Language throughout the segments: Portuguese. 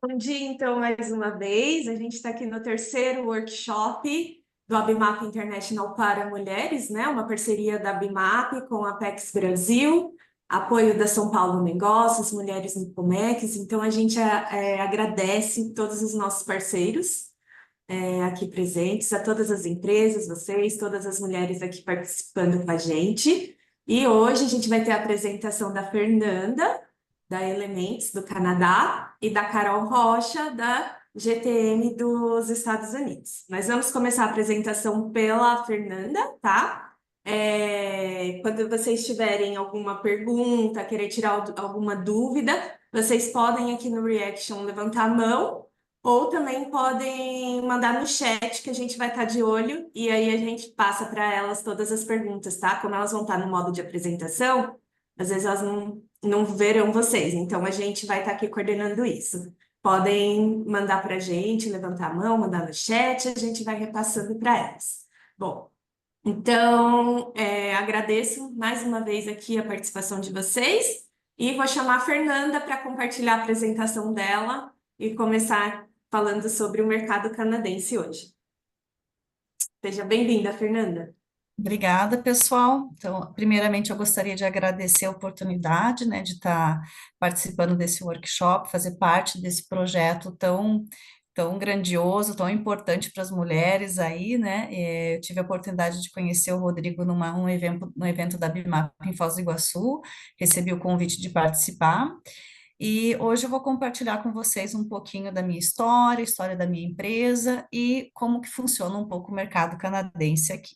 Bom dia, então, mais uma vez. A gente está aqui no terceiro workshop do ABMAP International para Mulheres, né? Uma parceria da ABMAP com a Apex Brasil, apoio da São Paulo Negócios, Mulheres no Comex. Então, a gente agradece todos os nossos parceiros aqui presentes, a todas as empresas, vocês, todas as mulheres aqui participando com a gente. E hoje a gente vai ter a apresentação da Fernanda, da Elements do Canadá, e da Carol Rocha, da GTM dos Estados Unidos. Nós vamos começar a apresentação pela Fernanda, tá? Quando vocês tiverem alguma pergunta, querer tirar alguma dúvida, vocês podem aqui no Reaction levantar a mão ou também podem mandar no chat que a gente vai estar de olho e aí a gente passa para elas todas as perguntas, tá? Como elas vão estar no modo de apresentação, às vezes elas não verão vocês, então a gente vai estar aqui coordenando isso. Podem mandar para a gente, levantar a mão, mandar no chat, a gente vai repassando para elas. Bom, então agradeço mais uma vez aqui a participação de vocês e vou chamar a Fernanda para compartilhar a apresentação dela e começar falando sobre o mercado canadense hoje. Seja bem-vinda, Fernanda. Obrigada, pessoal. Então, primeiramente, eu gostaria de agradecer a oportunidade, né, de estar participando desse workshop, fazer parte desse projeto tão grandioso, tão importante para as mulheres aí, né? Eu tive a oportunidade de conhecer o Rodrigo num evento da BIMAP em Foz do Iguaçu, recebi o convite de participar. E hoje eu vou compartilhar com vocês um pouquinho da minha história, história da minha empresa e como que funciona um pouco o mercado canadense aqui.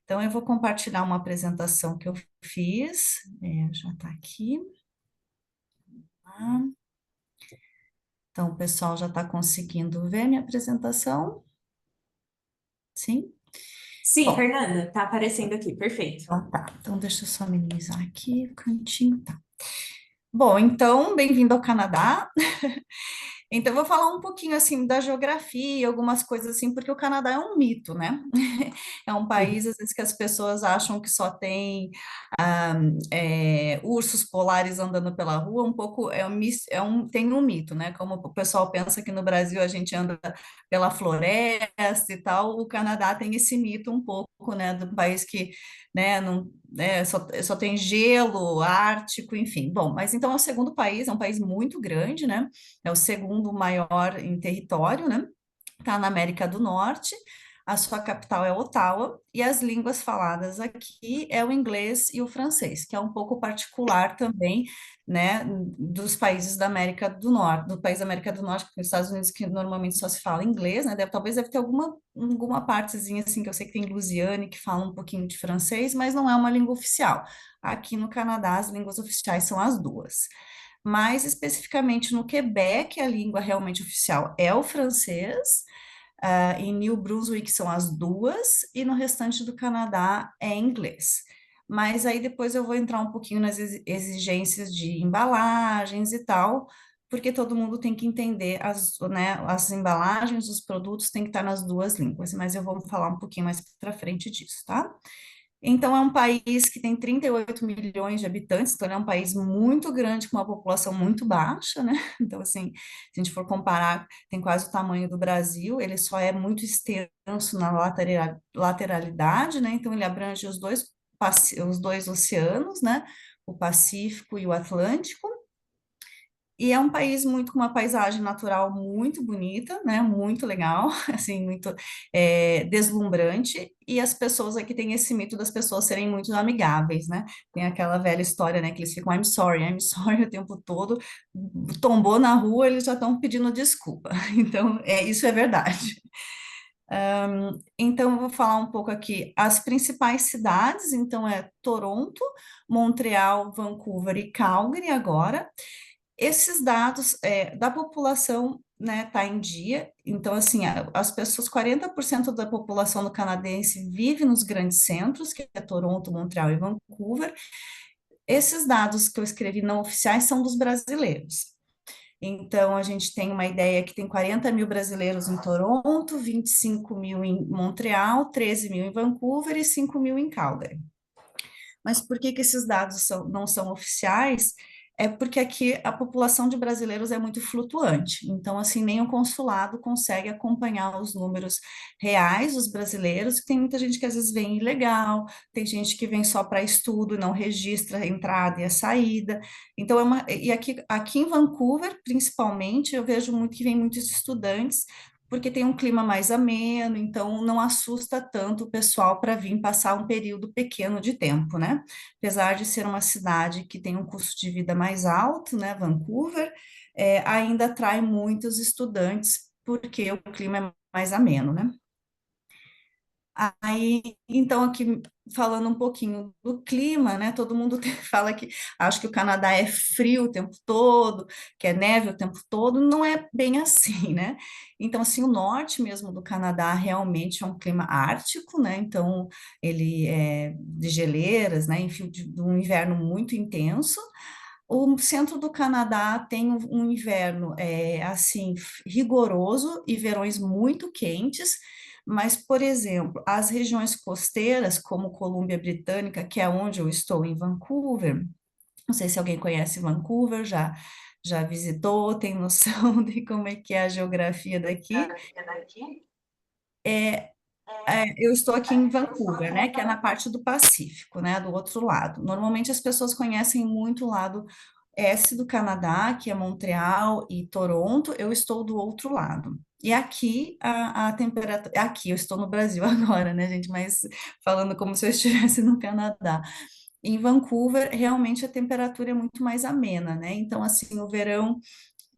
Então, eu vou compartilhar uma apresentação que eu fiz, já está aqui. Tá? Então, o pessoal já está conseguindo ver minha apresentação? Sim? Sim, Bom, Fernanda, tá aparecendo aqui, perfeito. então tá. Então, deixa eu só minimizar aqui o cantinho, tá. Bom, então, bem-vindo ao Canadá. Então, eu vou falar um pouquinho, assim, da geografia, algumas coisas assim, porque o Canadá é um mito, né? É um país, às vezes, que as pessoas acham que só tem ursos polares andando pela rua, um pouco, tem um mito, né? Como o pessoal pensa que no Brasil a gente anda pela floresta e tal, o Canadá tem esse mito um pouco, né? Do país que, né, não, só tem gelo, ártico, enfim. Bom, mas então é o segundo país, é um país muito grande, né? É o segundo maior em território, né? Está na América do Norte. A sua capital é Ottawa e as línguas faladas aqui é o inglês e o francês, que é um pouco particular também, né, dos países da América do Norte, do país da América do Norte, porque os Estados Unidos que normalmente só se fala inglês, né, talvez deve ter alguma partezinha assim que eu sei que tem Lusiane que fala um pouquinho de francês, mas não é uma língua oficial. Aqui no Canadá as línguas oficiais são as duas. Mais especificamente no Quebec, a língua realmente oficial é o francês, em New Brunswick são as duas, e no restante do Canadá é inglês. Mas aí depois eu vou entrar um pouquinho nas exigências de embalagens e tal, porque todo mundo tem que entender né, as embalagens, os produtos têm que estar nas duas línguas, mas eu vou falar um pouquinho mais para frente disso, tá? Então, é um país que tem 38 milhões de habitantes, então ele é um país muito grande, com uma população muito baixa, né? Então, assim, se a gente for comparar, tem quase o tamanho do Brasil, ele só é muito extenso na lateralidade, né? Então, ele abrange os dois oceanos, né? O Pacífico e o Atlântico. E é um país muito com uma paisagem natural muito bonita, né? Muito legal, assim, muito deslumbrante. E as pessoas aqui têm esse mito das pessoas serem muito amigáveis, né? Tem aquela velha história, né? Que eles ficam I'm sorry o tempo todo. Tombou na rua, eles já estão pedindo desculpa. Então, isso é verdade. Então, eu vou falar um pouco aqui as principais cidades. Então, é Toronto, Montreal, Vancouver e Calgary agora. Esses dados da população, né, tá em dia. Então, assim, as pessoas, 40% da população do canadense vive nos grandes centros, que é Toronto, Montreal e Vancouver. Esses dados que eu escrevi não oficiais são dos brasileiros. Então, a gente tem uma ideia que tem 40 mil brasileiros em Toronto, 25 mil em Montreal, 13 mil em Vancouver e 5 mil em Calgary. Mas por que que esses dados não são oficiais? É porque aqui a população de brasileiros é muito flutuante, então, assim, nem o consulado consegue acompanhar os números reais dos brasileiros, tem muita gente que às vezes vem ilegal, tem gente que vem só para estudo e não registra a entrada e a saída, então e aqui em Vancouver, principalmente, eu vejo muito que vem muitos estudantes, porque tem um clima mais ameno, então não assusta tanto o pessoal para vir passar um período pequeno de tempo, né? Apesar de ser uma cidade que tem um custo de vida mais alto, né, Vancouver, ainda atrai muitos estudantes, porque o clima é mais ameno, né? Aí, então, aqui falando um pouquinho do clima, né? Todo mundo fala que acho que o Canadá é frio o tempo todo, que é neve o tempo todo, não é bem assim, né? Então, assim, o norte mesmo do Canadá realmente é um clima ártico, né? Então, ele é de geleiras, né? Enfim, de um inverno muito intenso. O centro do Canadá tem um inverno assim rigoroso e verões muito quentes, mas, por exemplo, as regiões costeiras, como Colômbia Britânica, que é onde eu estou em Vancouver, não sei se alguém conhece Vancouver, já visitou, tem noção de como é que é a geografia daqui. Eu estou aqui em Vancouver, né, que é na parte do Pacífico, né, do outro lado. Normalmente as pessoas conhecem muito o lado S do Canadá, que é Montreal e Toronto, eu estou do outro lado. E aqui a temperatura. Aqui, eu estou no Brasil agora, né, gente? Mas falando como se eu estivesse no Canadá. Em Vancouver, realmente a temperatura é muito mais amena, né? Então, assim, o verão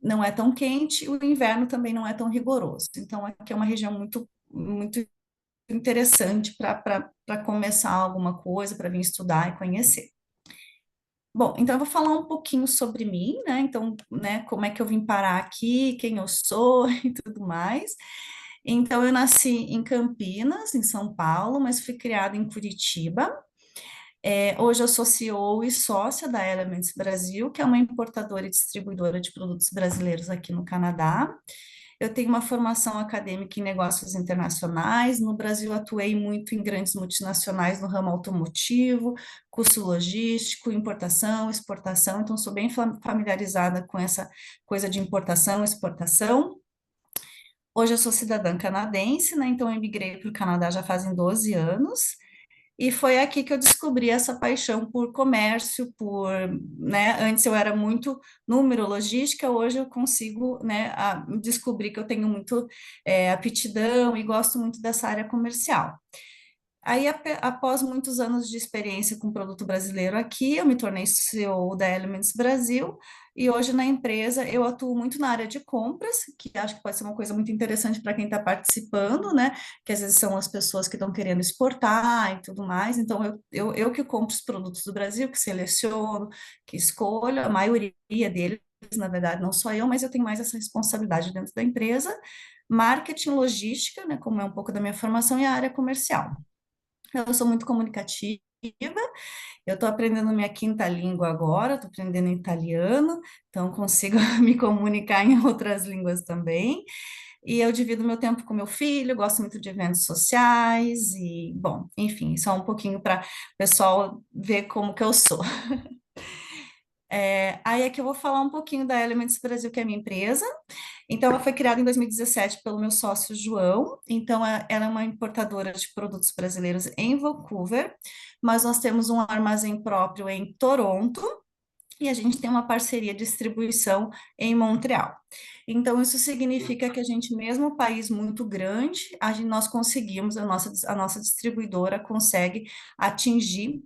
não é tão quente, o inverno também não é tão rigoroso. Então, aqui é uma região muito interessante para começar alguma coisa, para vir estudar e conhecer. Bom, então eu vou falar um pouquinho sobre mim, né? Então, né, como é que eu vim parar aqui, quem eu sou e tudo mais. Então, eu nasci em Campinas, em São Paulo, mas fui criada em Curitiba. Hoje eu sou CEO e sócia da Elements Brasil, que é uma importadora e distribuidora de produtos brasileiros aqui no Canadá. Eu tenho uma formação acadêmica em negócios internacionais. No Brasil, atuei muito em grandes multinacionais no ramo automotivo, custo logístico, importação, exportação. Então, sou bem familiarizada com essa coisa de importação, exportação. Hoje eu sou cidadã canadense, né? Então, eu migrei para o Canadá já fazem 12 anos. E foi aqui que eu descobri essa paixão por comércio, né, antes eu era muito número, logística, hoje eu consigo, né, descobrir que eu tenho muito aptidão e gosto muito dessa área comercial. Aí, após muitos anos de experiência com produto brasileiro aqui, eu me tornei CEO da Elements Brasil, e hoje na empresa eu atuo muito na área de compras, que acho que pode ser uma coisa muito interessante para quem está participando, né? Que às vezes são as pessoas que estão querendo exportar e tudo mais. Então, eu que compro os produtos do Brasil, que seleciono, que escolho, a maioria deles, na verdade, não só eu, mas eu tenho mais essa responsabilidade dentro da empresa. Marketing, logística, né? Como é um pouco da minha formação, e a área comercial. Eu sou muito comunicativa, eu estou aprendendo minha quinta língua agora, estou aprendendo italiano, então consigo me comunicar em outras línguas também. E eu divido meu tempo com meu filho, gosto muito de eventos sociais e, bom, enfim, só um pouquinho para o pessoal ver como que eu sou. Aí é que eu vou falar um pouquinho da Elements Brasil, que é a minha empresa. Então, ela foi criada em 2017 pelo meu sócio João. Então, ela é uma importadora de produtos brasileiros em Vancouver, mas nós temos um armazém próprio em Toronto e a gente tem uma parceria de distribuição em Montreal. Então, isso significa que a gente, mesmo um país muito grande, nós conseguimos, a nossa distribuidora consegue atingir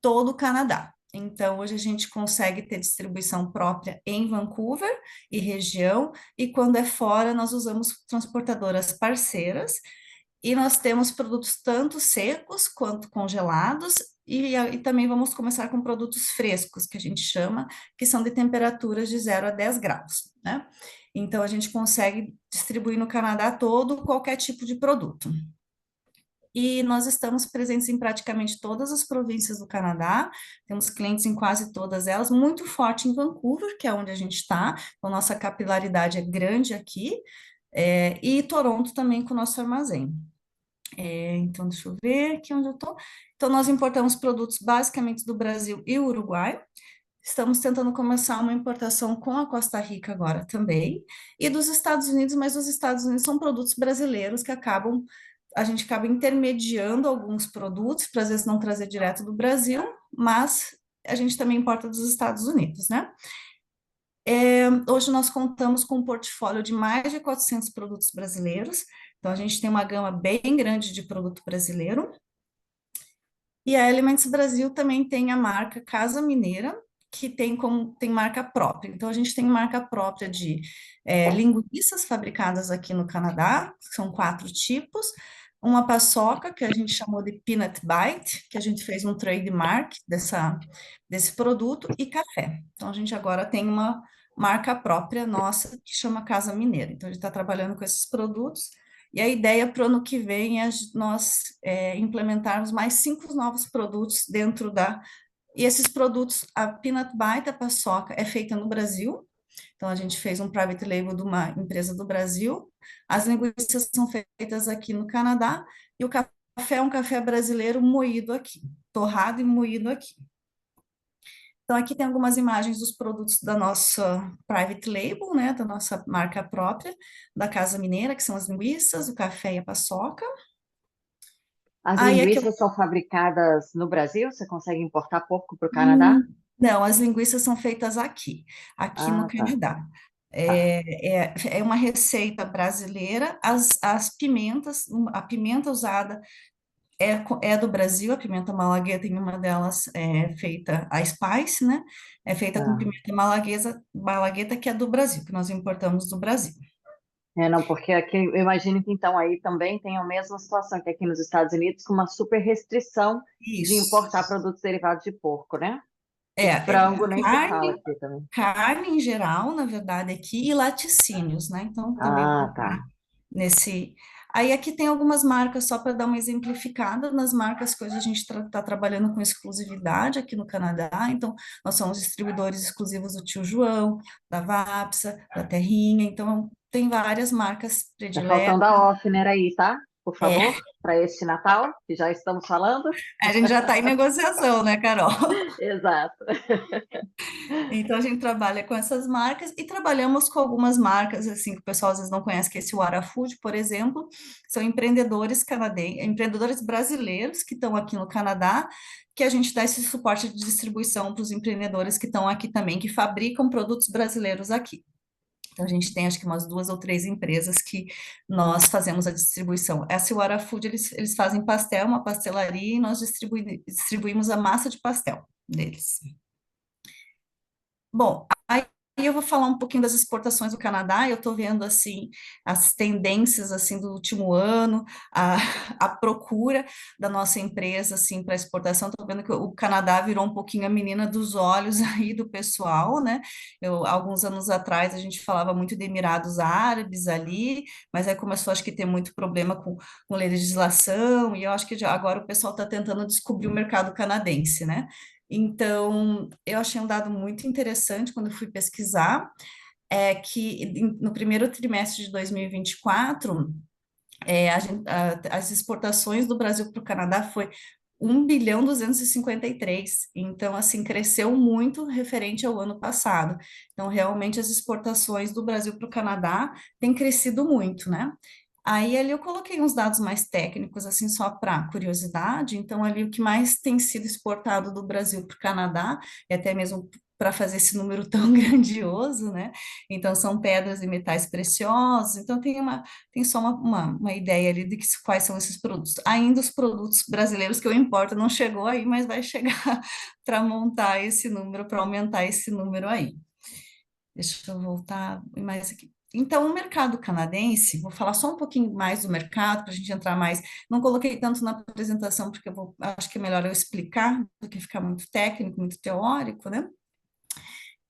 todo o Canadá. Então, hoje a gente consegue ter distribuição própria em Vancouver e região, e quando é fora, nós usamos transportadoras parceiras, e nós temos produtos tanto secos quanto congelados, e também vamos começar com produtos frescos, que a gente chama, que são de temperaturas de 0 a 10 graus, né? Então, a gente consegue distribuir no Canadá todo qualquer tipo de produto. E nós estamos presentes em praticamente todas as províncias do Canadá, temos clientes em quase todas elas, muito forte em Vancouver, que é onde a gente está, então nossa capilaridade é grande aqui, e Toronto também com o nosso armazém. Então, deixa eu ver aqui onde eu estou. Então, nós importamos produtos basicamente do Brasil e Uruguai, Estamos tentando começar uma importação com a Costa Rica agora também, e dos Estados Unidos, mas os Estados Unidos são produtos brasileiros que a gente acaba intermediando alguns produtos, para às vezes não trazer direto do Brasil, mas a gente também importa dos Estados Unidos, né? Hoje nós contamos com um portfólio de mais de 400 produtos brasileiros, então a gente tem uma gama bem grande de produto brasileiro. E a Elements Brasil também tem a marca Casa Mineira, que tem marca própria. Então, a gente tem marca própria de linguiças fabricadas aqui no Canadá, são 4 tipos, uma paçoca, que a gente chamou de Peanut Bite, que a gente fez um trademark desse produto, e café. Então, a gente agora tem uma marca própria nossa, que chama Casa Mineira. Então, a gente está trabalhando com esses produtos, e a ideia para o ano que vem é nós implementarmos mais 5 novos produtos dentro da. E esses produtos, a Peanut Bite, a paçoca, é feita no Brasil. Então, a gente fez um private label de uma empresa do Brasil. As linguiças são feitas aqui no Canadá. E o café é um café brasileiro moído aqui, torrado e moído aqui. Então, aqui tem algumas imagens dos produtos da nossa private label, né, da nossa marca própria, da Casa Mineira, que são as linguiças, o café e a paçoca. As Aí aqui linguiças são fabricadas no Brasil? Você consegue importar pouco para o Canadá? hum, não, as linguiças são feitas aqui no Ah, tá, Canadá. tá. É uma receita brasileira. As pimentas, a pimenta usada é do Brasil, a pimenta malagueta, em uma delas é feita a spice, né? É feita com Tá. pimenta malagueta, que é do Brasil, que nós importamos do Brasil. É, não, porque aqui eu imagino que então aí também tem a mesma situação que aqui nos Estados Unidos, com uma super restrição de Isso. importar produtos derivados de porco, né? É, E é frango nem se fala carne, aqui também. carne em geral, na verdade, aqui, e laticínios, né? Então, também Ah, tá. nesse. Aí aqui tem algumas marcas, só para dar uma exemplificada nas marcas que hoje a gente está trabalhando com exclusividade aqui no Canadá. Então, nós somos distribuidores exclusivos do Tio João, da Vapsa, da Terrinha. Então, tem várias marcas Tá faltando prediletas. a Offner aí, tá? Por É, favor, para este Natal, que já estamos falando. a gente já está em negociação, né, Carol? Exato. Então a gente trabalha com essas marcas e trabalhamos com algumas marcas assim que o pessoal às vezes não conhece, que é esse Wara Food, por exemplo, são empreendedores canadenses, empreendedores brasileiros que estão aqui no Canadá, que a gente dá esse suporte de distribuição para os empreendedores que estão aqui também, que fabricam produtos brasileiros aqui. Então, a gente tem acho que umas 2 ou 3 empresas que nós fazemos a distribuição. Essa Wara Food, eles fazem pastel, uma pastelaria, e nós distribuímos a massa de pastel deles. Bom, aí eu vou falar um pouquinho das exportações do Canadá. Eu estou vendo assim as tendências assim do último ano, a, a procura da nossa empresa assim para exportação. Estou vendo que o Canadá virou um pouquinho a menina dos olhos aí do pessoal, né? Alguns anos atrás a gente falava muito de Emirados Árabes ali, mas aí começou acho que ter muito problema com legislação, e eu acho que agora o pessoal está tentando descobrir o mercado canadense, né? Então, eu achei um dado muito interessante quando eu fui pesquisar, é que no primeiro trimestre de 2024, as exportações do Brasil para o Canadá foi 1,253 bilhão. Então, assim, cresceu muito referente ao ano passado. Então, realmente, as exportações do Brasil para o Canadá têm crescido muito, né? Aí ali eu coloquei uns dados mais técnicos, assim, só para curiosidade. Então, ali o que mais tem sido exportado do Brasil para o Canadá, e até mesmo para fazer esse número tão grandioso, né? Então, são pedras e metais preciosos. Então, tem só uma ideia ali de quais são esses produtos. Ainda os produtos brasileiros que eu importo não chegou aí, mas vai chegar para montar esse número, para aumentar esse número aí. Deixa eu voltar mais aqui. Então, o mercado canadense, vou falar só um pouquinho mais do mercado para a gente entrar mais. Não coloquei tanto na apresentação, porque acho que é melhor eu explicar do que ficar muito técnico, muito teórico, né?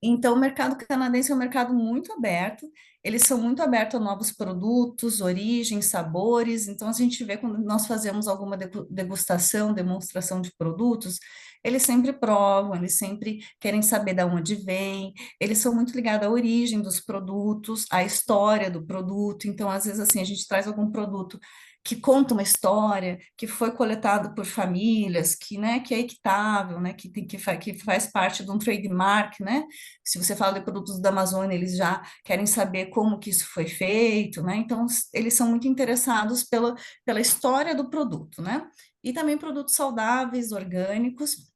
Então, o mercado canadense é um mercado muito aberto, eles são muito abertos a novos produtos, origens, sabores. Então, a gente vê quando nós fazemos alguma degustação, demonstração de produtos, eles sempre provam, eles sempre querem saber de onde vem, eles são muito ligados à origem dos produtos, à história do produto. Então, às vezes, assim, a gente traz algum produto que conta uma história, que foi coletado por famílias, que, né, que é equitável, né, que faz parte de um trademark, né? Se você fala de produtos da Amazônia, eles já querem saber como que isso foi feito, né? Então, eles são muito interessados pela história do produto, né? E também produtos saudáveis, orgânicos,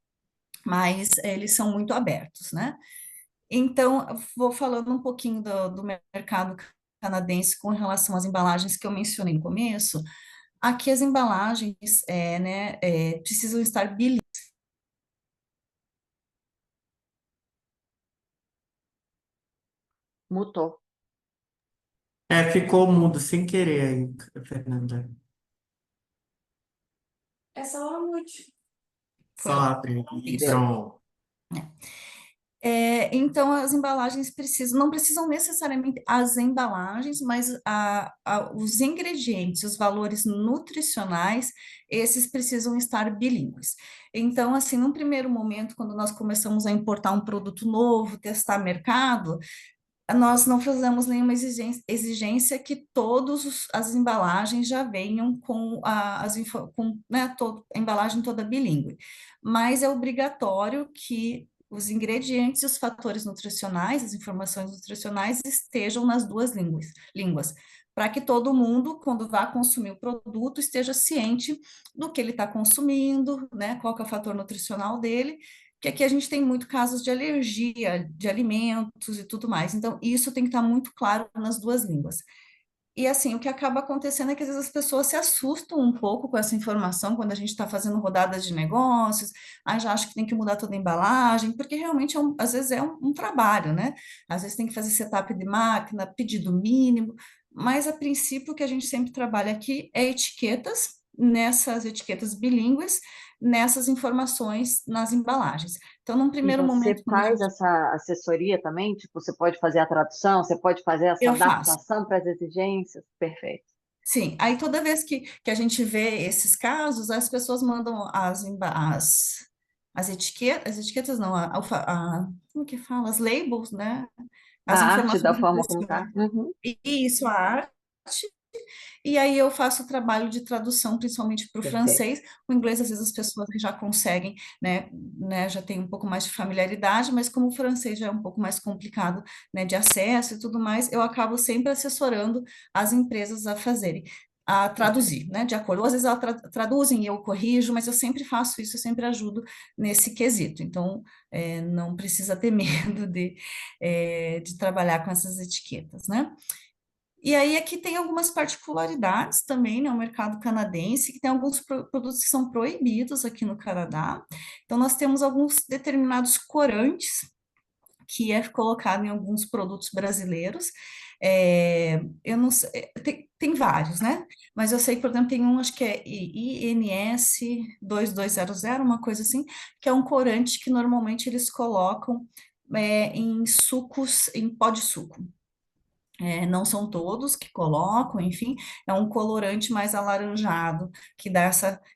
mas eles são muito abertos, né? Então, eu vou falando um pouquinho do mercado canadense com relação às embalagens que eu mencionei no começo. Aqui as embalagens, né, precisam estar bilíngues. Mutou. É, ficou mudo sem querer aí, Fernanda. É só um Só Foi abre e isso. Deu. pronto. Então, as embalagens precisam, não precisam necessariamente as embalagens, mas os ingredientes, os valores nutricionais, esses precisam estar bilíngues. Então, assim, num primeiro momento, quando nós começamos a importar um produto novo, testar mercado, nós não fazemos nenhuma exigência que todas as embalagens já venham com com, né, a embalagem toda bilíngue, mas é obrigatório que os ingredientes e os fatores nutricionais, as informações nutricionais estejam nas duas línguas, para que todo mundo, quando vá consumir o produto, esteja ciente do que ele está consumindo, né, qual que é o fator nutricional dele, que aqui a gente tem muito casos de alergia de alimentos e tudo mais. Então, isso tem que estar muito claro nas duas línguas. E assim, o que acaba acontecendo é que às vezes as pessoas se assustam um pouco com essa informação quando a gente está fazendo rodadas de negócios, aí já acha que tem que mudar toda a embalagem, porque realmente às vezes é um trabalho, né? Às vezes tem que fazer setup de máquina, pedido mínimo, mas a princípio o que a gente sempre trabalha aqui é etiquetas, nessas etiquetas bilíngues, nessas informações nas embalagens. Então, num E primeiro momento, você quando a faz gente, essa assessoria também? Tipo, você pode fazer a tradução, você pode fazer essa eu faço. adaptação para as exigências? Perfeito. Sim, aí toda vez que a gente vê esses casos, as pessoas mandam as etiquetas não, como que fala? As labels, né? A As arte da informações forma como tá. nutricionais. Uhum. E isso, a arte. E aí eu faço o trabalho de tradução, principalmente para o Perfeito. francês. O inglês, às vezes, as pessoas já conseguem, já tem um pouco mais de familiaridade, mas como o francês já é um pouco mais complicado, né, de acesso e tudo mais, eu acabo sempre assessorando as empresas a fazerem, a traduzir, né, de acordo. Às vezes elas traduzem e eu corrijo, mas eu sempre faço isso, eu sempre ajudo nesse quesito. Então, não precisa ter medo de trabalhar com essas etiquetas, né? E aí aqui tem algumas particularidades também, né? O mercado canadense, que tem alguns produtos que são proibidos aqui no Canadá. Então, nós temos alguns determinados corantes que é colocado em alguns produtos brasileiros. Eu não sei, tem vários, né? Mas eu sei que, por exemplo, tem um, acho que é INS 2200, uma coisa assim, que é um corante que normalmente eles colocam em sucos, em pó de suco. Não são todos que colocam, enfim, é um colorante mais alaranjado, que dá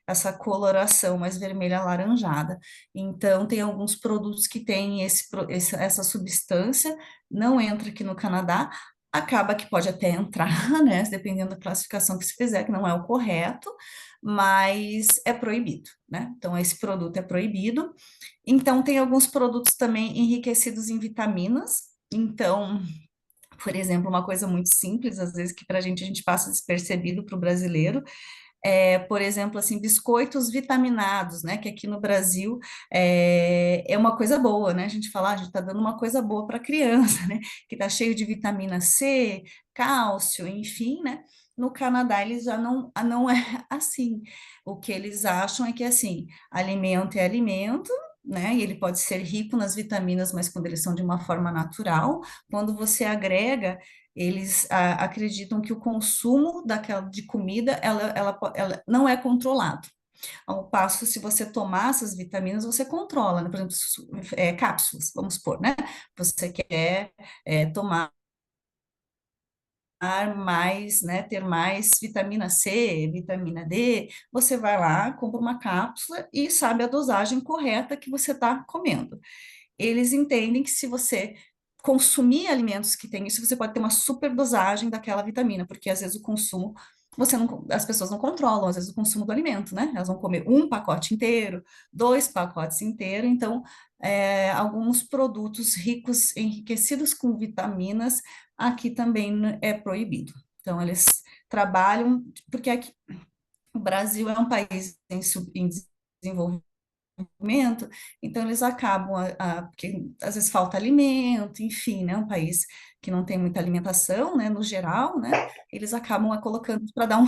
essa coloração mais vermelha alaranjada. Então, tem alguns produtos que têm essa substância, não entra aqui no Canadá, acaba que pode até entrar, né, dependendo da classificação que se fizer, que não é o correto, mas é proibido, né? Então, esse produto é proibido. Então, tem alguns produtos também enriquecidos em vitaminas, então por exemplo, uma coisa muito simples, às vezes que para a gente passa despercebido para o brasileiro, por exemplo, assim, biscoitos vitaminados, né? Que aqui no Brasil é uma coisa boa, né? A gente fala, a gente está dando uma coisa boa para a criança, né? Que está cheio de vitamina C, cálcio, enfim, né? No Canadá, eles já não é assim. O que eles acham é que, assim, alimento é alimento, né? E ele pode ser rico nas vitaminas, mas quando eles são de uma forma natural, quando você agrega eles acreditam que o consumo daquela de comida ela não é controlado. Ao passo, se você tomar essas vitaminas, você controla, né? Por exemplo, cápsulas, vamos supor, né? Você quer tomar mais, né? Ter mais vitamina C, vitamina D, você vai lá, compra uma cápsula e sabe a dosagem correta que você está comendo. Eles entendem que se você consumir alimentos que têm isso, você pode ter uma superdosagem daquela vitamina, porque às vezes o consumo as pessoas não controlam, às vezes, o consumo do alimento, né? Elas vão comer um pacote inteiro, dois pacotes inteiros, então, alguns produtos ricos, enriquecidos com vitaminas, aqui também é proibido. Então, eles trabalham, porque aqui, o Brasil é um país em desenvolvimento, então eles acabam, porque às vezes falta alimento, enfim, né, um país que não tem muita alimentação, né, no geral, né, eles acabam colocando para dar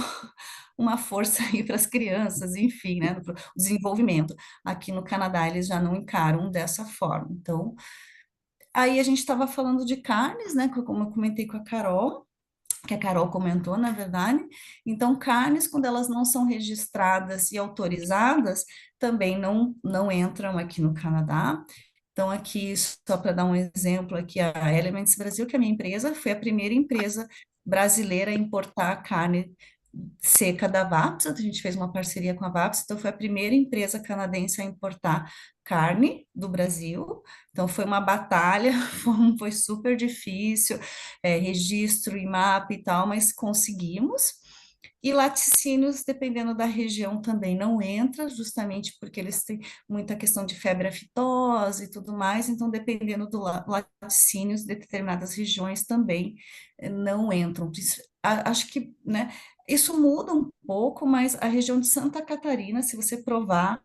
uma força aí para as crianças, enfim, né, para o desenvolvimento. Aqui no Canadá eles já não encaram dessa forma. Então, aí a gente estava falando de carnes, né, como eu comentei com a Carol, que a Carol comentou, na verdade. Então, carnes, quando elas não são registradas e autorizadas, também não entram aqui no Canadá. Então, aqui, só para dar um exemplo, aqui a Elements Brasil, que é a minha empresa, foi a primeira empresa brasileira a importar carne seca da Vaps. A gente fez uma parceria com a Vaps, então foi a primeira empresa canadense a importar carne do Brasil. Então, foi uma batalha, foi super difícil, registro, IMAP e tal, mas conseguimos. E laticínios, dependendo da região, também não entra, justamente porque eles têm muita questão de febre aftosa e tudo mais, então, dependendo do laticínios, de determinadas regiões também não entram. Acho que, né, isso muda um pouco, mas a região de Santa Catarina, se você provar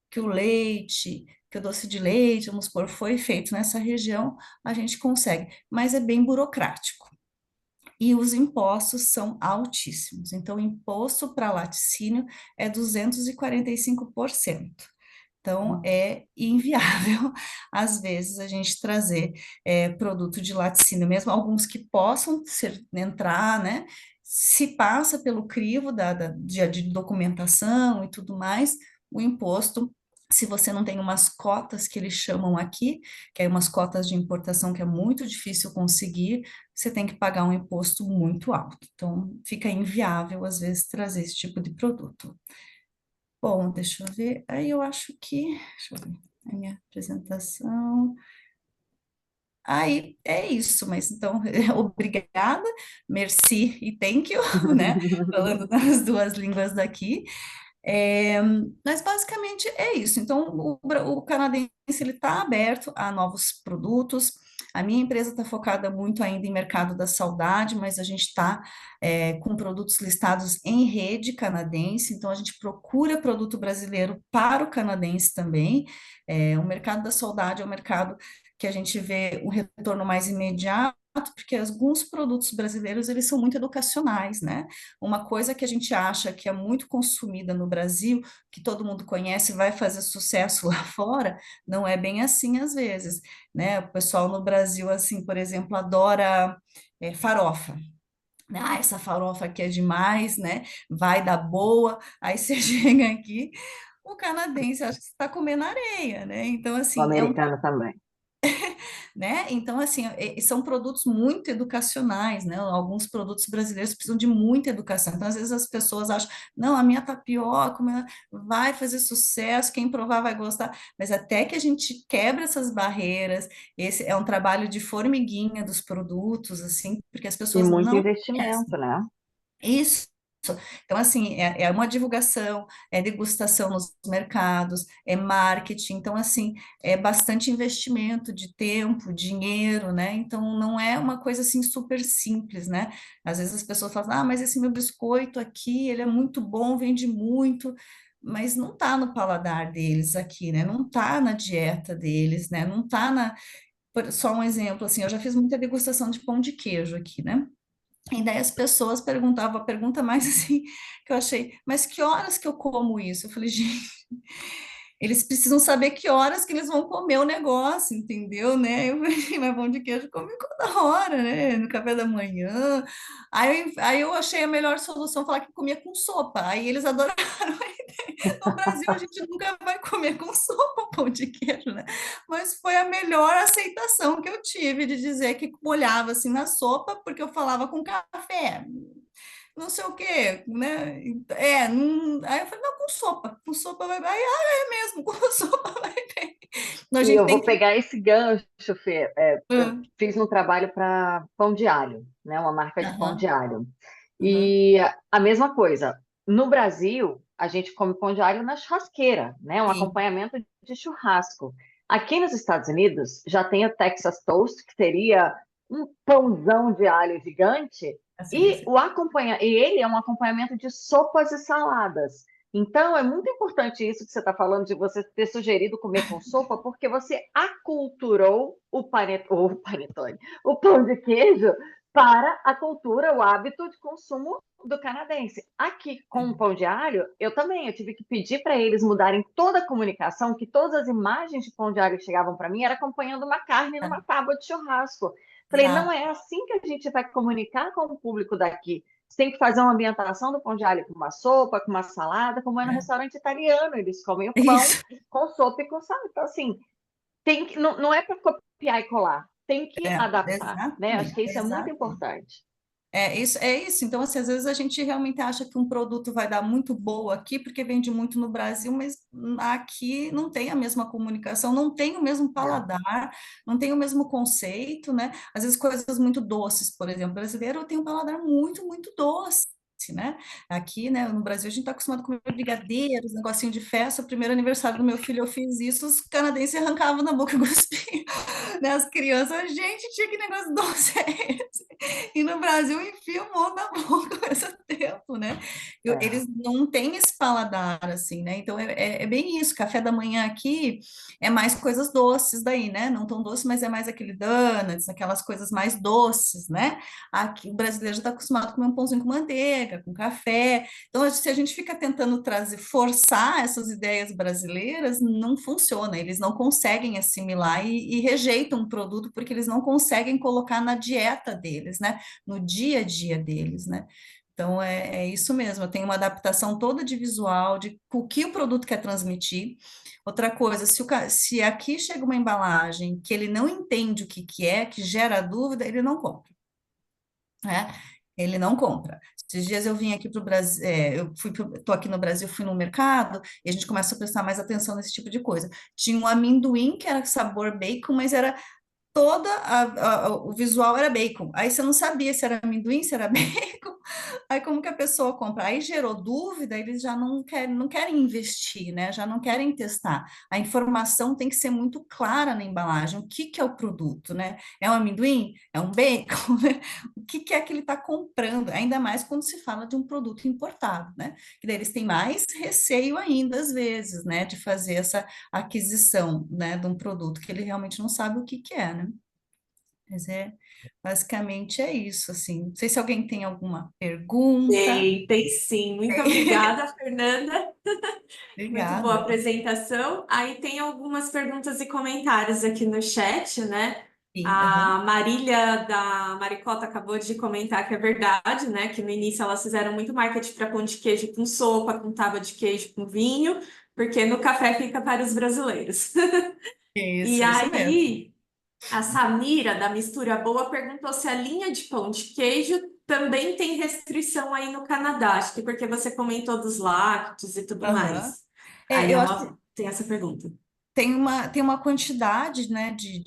que o leite, que o doce de leite, vamos supor, foi feito nessa região, a gente consegue, mas é bem burocrático. E os impostos são altíssimos. Então, o imposto para laticínio é 245%. Então, é inviável, às vezes, a gente trazer produto de laticínio, mesmo alguns que possam entrar, né? Se passa pelo crivo de documentação e tudo mais, o imposto, se você não tem umas cotas que eles chamam aqui, que é umas cotas de importação que é muito difícil conseguir, você tem que pagar um imposto muito alto. Então, fica inviável, às vezes, trazer esse tipo de produto. Bom, deixa eu ver. Aí eu acho que. Deixa eu ver a minha apresentação. Aí é isso, mas então, obrigada, merci e thank you, né? Falando nas duas línguas daqui. É, mas basicamente é isso. Então, o canadense ele está aberto a novos produtos. A minha empresa está focada muito ainda em mercado da saudade, mas a gente está com produtos listados em rede canadense. Então, a gente procura produto brasileiro para o canadense também. O mercado da saudade é um mercado que a gente vê um retorno mais imediato, porque alguns produtos brasileiros eles são muito educacionais, né? Uma coisa que a gente acha que é muito consumida no Brasil, que todo mundo conhece e vai fazer sucesso lá fora, não é bem assim às vezes, né? O pessoal no Brasil, assim, por exemplo, adora farofa. Ah, essa farofa aqui é demais, né? Vai dar boa. Aí você chega aqui, o canadense acha que você está comendo areia, né? Então, O assim, americano também. né? Então, assim, são produtos muito educacionais, né? Alguns produtos brasileiros precisam de muita educação. Então, às vezes as pessoas acham, não, a minha tapioca vai fazer sucesso, quem provar vai gostar. Mas até que a gente quebra essas barreiras, esse é um trabalho de formiguinha dos produtos, assim, porque as E pessoas muito não investimento, conhecem. né? Isso. Então, assim, é uma divulgação, é degustação nos mercados, é marketing. Então, assim, é bastante investimento de tempo, dinheiro, né? Então, não é uma coisa, assim, super simples, né? Às vezes as pessoas falam, ah, mas esse meu biscoito aqui, ele é muito bom, vende muito, mas não tá no paladar deles aqui, né? Não tá na dieta deles, né? Não tá na... Só um exemplo, assim, eu já fiz muita degustação de pão de queijo aqui, né? E daí as pessoas perguntavam, a pergunta mais assim, que eu achei, mas que horas que eu como isso? Eu falei, gente, eles precisam saber que horas que eles vão comer o negócio, entendeu, né? Eu falei, mas pão de queijo come toda hora, né? No café da manhã. Aí eu achei a melhor solução falar que comia com sopa. Aí eles adoraram a ideia. No Brasil, a gente nunca vai comer com sopa pão de queijo, né? Mas foi a melhor aceitação que eu tive de dizer que molhava assim na sopa, porque eu falava com café não sei o quê, né? Aí eu falei, não, com sopa vai bem. Aí, é mesmo, com sopa vai bem. Então, a E gente eu tem vou que. pegar esse gancho, Fê. Eu Ah, fiz um trabalho para pão de alho, né? Uma marca de pão de aham, alho. Uhum. E a mesma coisa, no Brasil, a gente come pão de alho na churrasqueira, né? Um Sim, acompanhamento de churrasco. Aqui nos Estados Unidos, já tem o Texas Toast, que seria um pãozão de alho gigante, assim, e, assim. e ele é um acompanhamento de sopas e saladas. Então, é muito importante isso que você está falando, de você ter sugerido comer com sopa, porque você aculturou o panetone, o pão de queijo para a cultura, o hábito de consumo do canadense. Aqui, com o pão de alho, eu tive que pedir para eles mudarem toda a comunicação, que todas as imagens de pão de alho que chegavam para mim era acompanhando uma carne numa tábua de churrasco. Falei, não Exato. é assim que a gente vai comunicar com o público daqui. Você tem que fazer uma ambientação do pão de alho com uma sopa, com uma salada, como é no É. restaurante italiano. Eles comem o pão Isso. com sopa e com salada. Então, assim, não é para copiar e colar, tem que adaptar, né? Acho Exatamente, que isso é muito exatamente. importante. É isso. Então, assim, às vezes a gente realmente acha que um produto vai dar muito boa aqui, porque vende muito no Brasil, mas aqui não tem a mesma comunicação, não tem o mesmo Não. paladar, não tem o mesmo conceito, né? Às vezes coisas muito doces, por exemplo, o brasileiro tem um paladar muito, muito doce. Né? Aqui, né, no Brasil, a gente está acostumado a comer brigadeiros, negocinho de festa. O primeiro aniversário do meu filho, eu fiz isso, os canadenses arrancavam na boca e cuspiam, né? As crianças, gente, tinha que negócio doce é esse? E no Brasil enfia um monte na boca ao mesmo tempo, né? É. Eles não têm esse paladar, assim, né? Então é bem isso. Café da manhã aqui é mais coisas doces daí, né? Não tão doce, mas é mais aquele donuts, aquelas coisas mais doces, né? Aqui o brasileiro já está acostumado a comer um pãozinho com manteiga, com café. Então, se a gente fica tentando trazer, forçar essas ideias brasileiras, não funciona. Eles não conseguem assimilar e rejeitam o produto porque eles não conseguem colocar na dieta deles, né? No dia a dia deles, né? Então, é isso mesmo. Eu tenho uma adaptação toda de visual, de o que o produto quer transmitir. Outra coisa, se aqui chega uma embalagem que ele não entende o que que é, que gera dúvida, ele não compra, né? Ele não compra. Esses dias eu vim aqui para o Brasil, estou aqui no Brasil, fui no mercado e a gente começa a prestar mais atenção nesse tipo de coisa. Tinha um amendoim que era sabor bacon, mas era o visual era bacon. Aí você não sabia se era amendoim, se era bacon. Aí como que a pessoa compra? Aí gerou dúvida, eles já não querem investir, né? Já não querem testar. A informação tem que ser muito clara na embalagem. O que que é o produto, né? É um amendoim? É um bacon? Né? O que que é que ele está comprando? Ainda mais quando se fala de um produto importado, né? Que daí eles têm mais receio ainda, às vezes, né? De fazer essa aquisição, né? De um produto que ele realmente não sabe o que que é, né? Mas basicamente é isso, assim. Não sei se alguém tem alguma pergunta. Tem sim. Muito obrigada, Fernanda. Muito boa Obrigada. apresentação. Aí tem algumas perguntas e comentários aqui no chat, né? Sim, A aham. Marília da Maricota acabou de comentar que é verdade, né? Que no início elas fizeram muito marketing para pão de queijo com sopa, com tábua de queijo com vinho, porque no café fica para os brasileiros. E Isso mesmo. aí, a Samira, da Mistura Boa, perguntou se a linha de pão de queijo também tem restrição aí no Canadá. Acho que porque você comentou dos lácteos e tudo Aham. mais. Aí Eu acho que ela tem essa pergunta. tem uma quantidade, né, de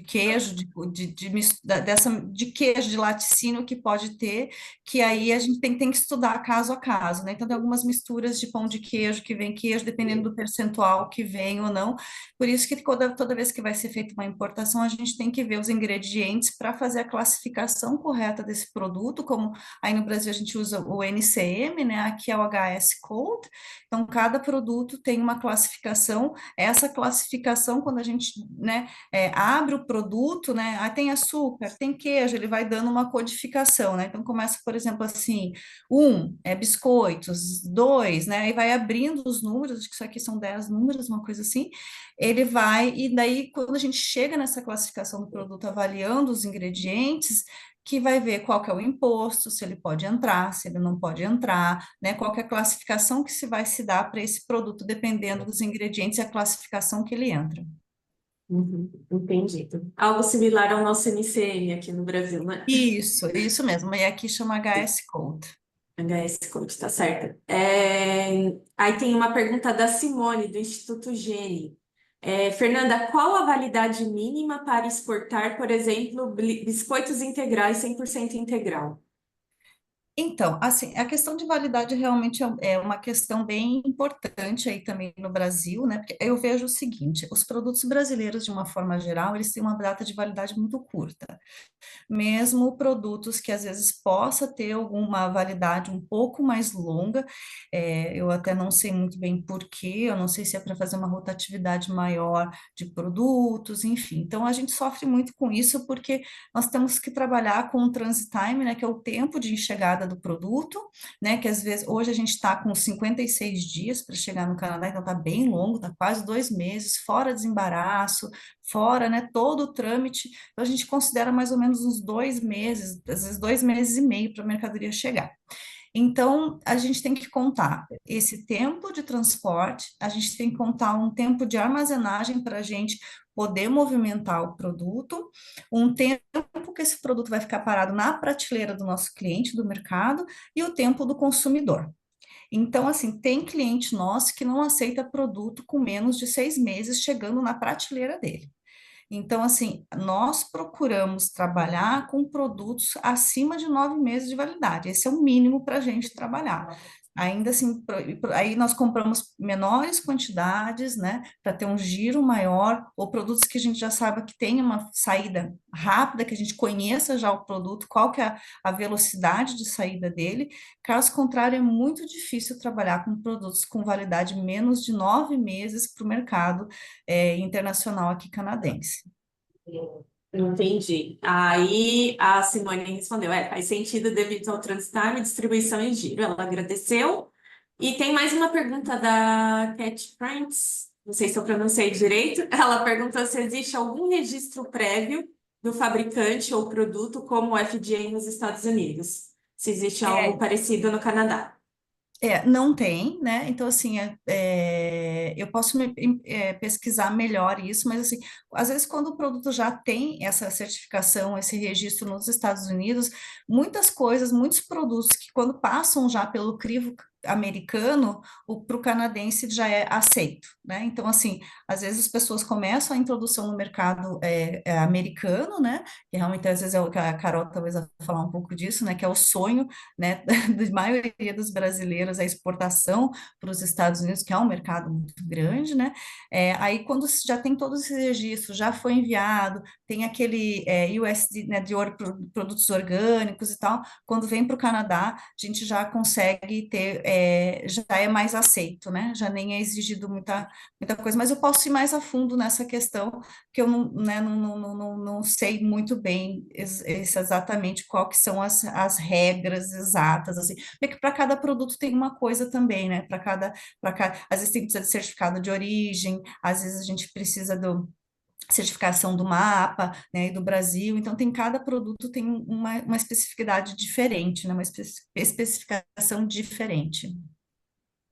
queijo, de queijo de laticínio que pode ter, que aí a gente tem que estudar caso a caso, né? Então, tem algumas misturas de pão de queijo que vem queijo, dependendo do percentual que vem ou não. Por isso que toda vez que vai ser feita uma importação, a gente tem que ver os ingredientes para fazer a classificação correta desse produto, como aí no Brasil a gente usa o NCM, né? Aqui é o HS Code. Então, cada produto tem uma classificação. Essa classificação, quando a gente, né, abre o produto, né, tem açúcar, tem queijo, ele vai dando uma codificação, né? Então, começa, por exemplo, assim, é biscoitos, dois, né? Aí vai abrindo os números, acho que isso aqui são 10 números, uma coisa assim. Ele vai, e daí, quando a gente chega nessa classificação do produto, avaliando os ingredientes, que vai ver qual que é o imposto, se ele pode entrar, se ele não pode entrar, né? Qual que é a classificação que se vai se dar para esse produto, dependendo dos ingredientes e a classificação que ele entra. Uhum, entendi. Algo similar ao nosso NCM aqui no Brasil, né? Isso mesmo. E aqui chama HS Code. HS Code, tá certo. Aí tem uma pergunta da Simone, do Instituto Gene. Fernanda, qual a validade mínima para exportar, por exemplo, biscoitos integrais 100% integral? Então, assim, a questão de validade realmente é uma questão bem importante aí também no Brasil, né? Porque eu vejo o seguinte, os produtos brasileiros, de uma forma geral, eles têm uma data de validade muito curta, mesmo produtos que às vezes possa ter alguma validade um pouco mais longa, eu até não sei muito bem por quê, eu não sei se é para fazer uma rotatividade maior de produtos, enfim. Então a gente sofre muito com isso porque nós temos que trabalhar com o transit time, né, que é o tempo de chegada do produto, né, que às vezes hoje a gente está com 56 dias para chegar no Canadá, então está bem longo, está quase 2 meses, fora desembaraço, fora, né, todo o trâmite. Então, a gente considera mais ou menos uns 2 meses, às vezes 2 meses e meio para a mercadoria chegar. Então, a gente tem que contar esse tempo de transporte, a gente tem que contar um tempo de armazenagem para a gente poder movimentar o produto, um tempo que esse produto vai ficar parado na prateleira do nosso cliente, do mercado, e o tempo do consumidor. Então, assim, tem cliente nosso que não aceita produto com menos de 6 meses chegando na prateleira dele. Então, assim, nós procuramos trabalhar com produtos acima de 9 meses de validade. Esse é o mínimo para a gente trabalhar. Ainda assim, aí nós compramos menores quantidades, né, para ter um giro maior, ou produtos que a gente já saiba que tem uma saída rápida, que a gente conheça já o produto, qual que é a velocidade de saída dele. Caso contrário, é muito difícil trabalhar com produtos com validade menos de 9 meses para o mercado internacional aqui canadense. Entendi. Aí a Simone respondeu: faz sentido devido ao transit time, distribuição e giro. Ela agradeceu. E tem mais uma pergunta da Cat Prince, não sei se eu pronunciei direito. Ela perguntou se existe algum registro prévio do fabricante ou produto, como o FDA nos Estados Unidos. Se existe algo É, parecido no Canadá. não tem, né? Então, assim, eu posso pesquisar melhor isso, mas, assim, às vezes, quando o produto já tem essa certificação, esse registro nos Estados Unidos, muitas coisas, muitos produtos que, quando passam já pelo crivo americano, para o canadense já é aceito, né? Então, assim, às vezes as pessoas começam a introdução no mercado americano, né? Que realmente, às vezes, é o que a Carol talvez vai falar um pouco disso, né? Que é o sonho, né, da maioria dos brasileiros a exportação para os Estados Unidos, que é um mercado muito grande, né? Aí, quando já tem todos esses registros, já foi enviado, tem aquele USD, né, de produtos orgânicos e tal, quando vem para o Canadá, a gente já consegue ter, já é mais aceito, né? Já nem é exigido muita coisa, mas eu posso ir mais a fundo nessa questão, que eu não, né, não sei muito bem exatamente qual que são as regras exatas, assim, porque para cada produto tem uma coisa também, né? Às vezes tem que precisar de certificado de origem, às vezes a gente precisa do certificação do mapa, né, e do Brasil, então tem cada produto tem uma especificidade diferente, né, uma especificação diferente.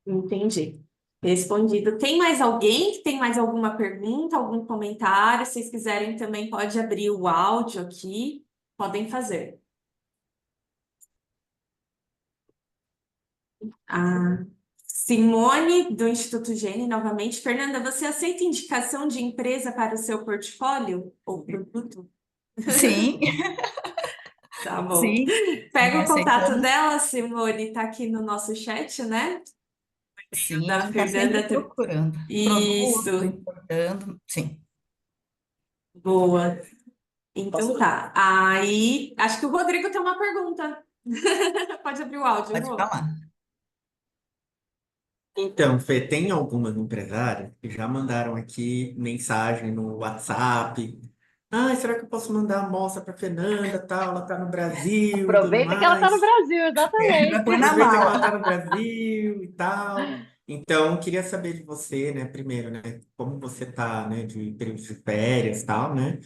Entendi. Respondido. Tem mais alguém que tem mais alguma pergunta, algum comentário? Se vocês quiserem também pode abrir o áudio aqui, podem fazer. A Simone, do Instituto Gene, novamente. Fernanda, você aceita indicação de empresa para o seu portfólio ou produto? Sim, Tá bom. sim, sim, Pega o contato aceitamos. dela, Simone, tá aqui no nosso chat, né? Sim, a Da gente está sempre Fernanda. procurando produto, Isso, importando, sim. boa. Então tá. Aí, acho que o Rodrigo tem uma pergunta. Pode abrir o áudio, Pode Rô. falar. Então, Fê, tem algumas empresárias que já mandaram aqui mensagem no WhatsApp. Ah, será que eu posso mandar a amostra para Fernanda, tal? Ela está no Brasil e tudo Aproveita que ela está no mais. Brasil, Vai exatamente. pôr na Aproveita que ela mala. está no Brasil e tal. Então, queria saber de você, né, primeiro, né, como você está, né, de período de férias e tal, né,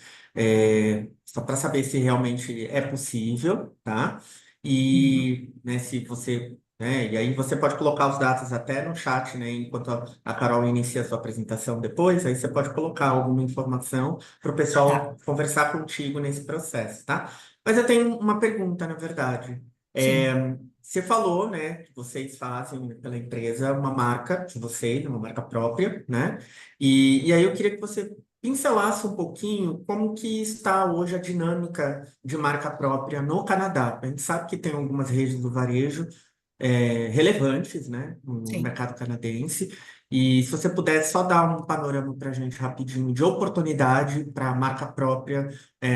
só para saber se realmente é possível, tá? Uhum. E, né, se você, né, e aí você pode colocar os dados até no chat, né, enquanto a Carol inicia a sua apresentação depois, aí você pode colocar alguma informação para o Tá, pessoal conversar contigo nesse processo, tá? Mas eu tenho uma pergunta, na verdade. sim. Você falou, né, que vocês fazem pela empresa uma marca de vocês, uma marca própria, né? E aí eu queria que você pincelasse um pouquinho como que está hoje a dinâmica de marca própria no Canadá. A gente sabe que tem algumas redes do varejo relevantes, né, no Sim. mercado canadense. E se você pudesse só dar um panorama para a gente rapidinho de oportunidade para marca própria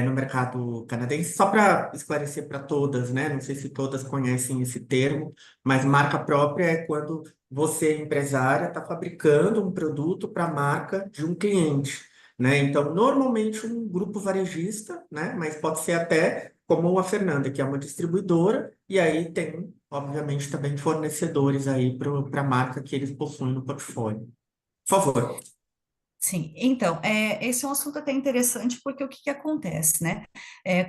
no mercado canadense, só para esclarecer para todas, né? Não sei se todas conhecem esse termo, mas marca própria é quando você, empresária, está fabricando um produto para a marca de um cliente, né? Então, normalmente um grupo varejista, né? Mas pode ser até como a Fernanda, que é uma distribuidora, e aí tem, obviamente, também fornecedores aí para a marca que eles possuem no portfólio. Por favor. Sim, então, esse é um assunto até interessante, porque o que que acontece, né?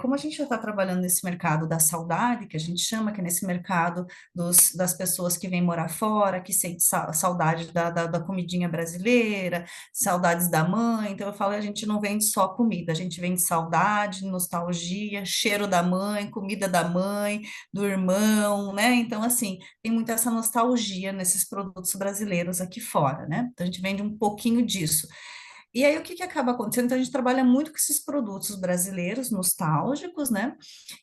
Como a gente já está trabalhando nesse mercado da saudade, que a gente chama, que é nesse mercado das pessoas que vêm morar fora, que sentem saudade da comidinha brasileira, saudades da mãe, então eu falo, a gente não vende só comida, a gente vende saudade, nostalgia, cheiro da mãe, comida da mãe, do irmão, né? Então, assim, tem muita essa nostalgia nesses produtos brasileiros aqui fora, né? Então, a gente vende um pouquinho disso. E aí, o que que acaba acontecendo? Então, a gente trabalha muito com esses produtos brasileiros, nostálgicos, né?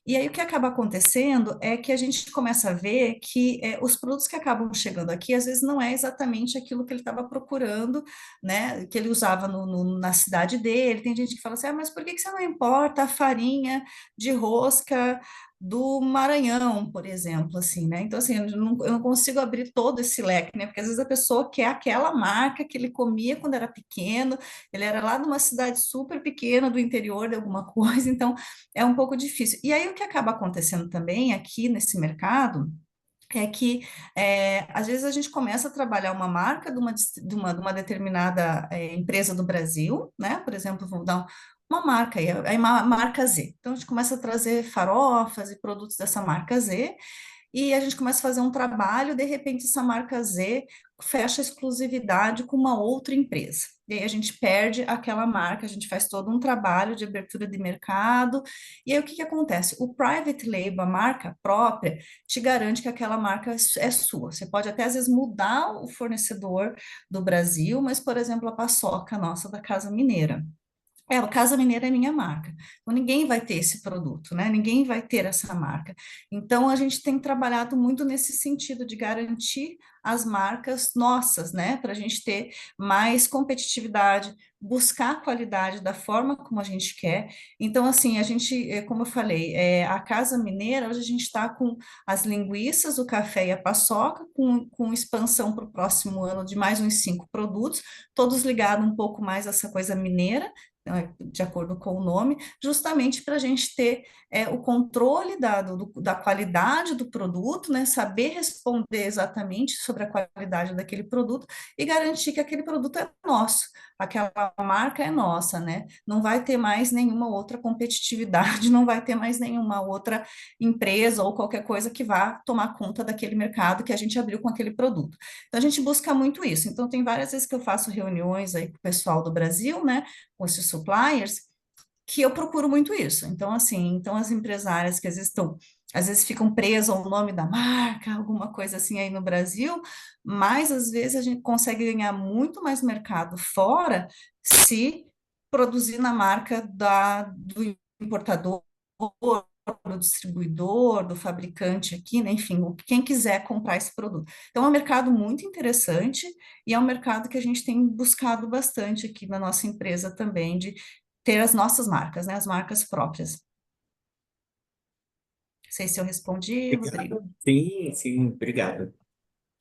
E aí, o que acaba acontecendo é que a gente começa a ver que os produtos que acabam chegando aqui, às vezes, não é exatamente aquilo que ele estava procurando, né? Que ele usava na cidade dele. Tem gente que fala assim, mas por que que você não importa a farinha de rosca do Maranhão, por exemplo, assim, né? Então, assim, eu não consigo abrir todo esse leque, né? Porque às vezes a pessoa quer aquela marca que ele comia quando era pequeno, ele era lá de uma cidade super pequena do interior de alguma coisa, então é um pouco difícil. E aí o que acaba acontecendo também aqui nesse mercado é que às vezes a gente começa a trabalhar uma marca de uma determinada empresa do Brasil, né? Por exemplo, vamos dar uma marca aí uma marca Z. Então a gente começa a trazer farofas e produtos dessa marca Z, e a gente começa a fazer um trabalho, de repente essa marca Z fecha exclusividade com uma outra empresa. E aí a gente perde aquela marca, a gente faz todo um trabalho de abertura de mercado. E aí o que que acontece? O private label, a marca própria, te garante que aquela marca é sua. Você pode até às vezes mudar o fornecedor do Brasil, mas, por exemplo, a paçoca nossa da Casa Mineira. A Casa Mineira é minha marca. Então, ninguém vai ter esse produto, né? Ninguém vai ter essa marca. Então, a gente tem trabalhado muito nesse sentido de garantir as marcas nossas, né? Para a gente ter mais competitividade, buscar a qualidade da forma como a gente quer. Então, assim, a gente, como eu falei, a Casa Mineira, hoje a gente está com as linguiças, o café e a paçoca, com expansão para o próximo ano de mais uns 5 produtos, todos ligados um pouco mais a essa coisa mineira, de acordo com o nome, justamente para a gente ter o controle da qualidade do produto, né, saber responder exatamente sobre a qualidade daquele produto e garantir que aquele produto é nosso, aquela marca é nossa, né? Não vai ter mais nenhuma outra competitividade, não vai ter mais nenhuma outra empresa ou qualquer coisa que vá tomar conta daquele mercado que a gente abriu com aquele produto. Então, a gente busca muito isso. Então, tem várias vezes que eu faço reuniões aí com o pessoal do Brasil, né? Com esses suppliers, que eu procuro muito isso. Então, assim, então as empresárias que às vezes ficam presas ao nome da marca, alguma coisa assim aí no Brasil, mas às vezes a gente consegue ganhar muito mais mercado fora se produzir na marca do importador, do distribuidor, do fabricante aqui, né? Enfim, quem quiser comprar esse produto. Então, é um mercado muito interessante e é um mercado que a gente tem buscado bastante aqui na nossa empresa também, de ter as nossas marcas, né? As marcas próprias. Não sei se eu respondi, Rodrigo. Obrigado. Sim, sim, obrigado.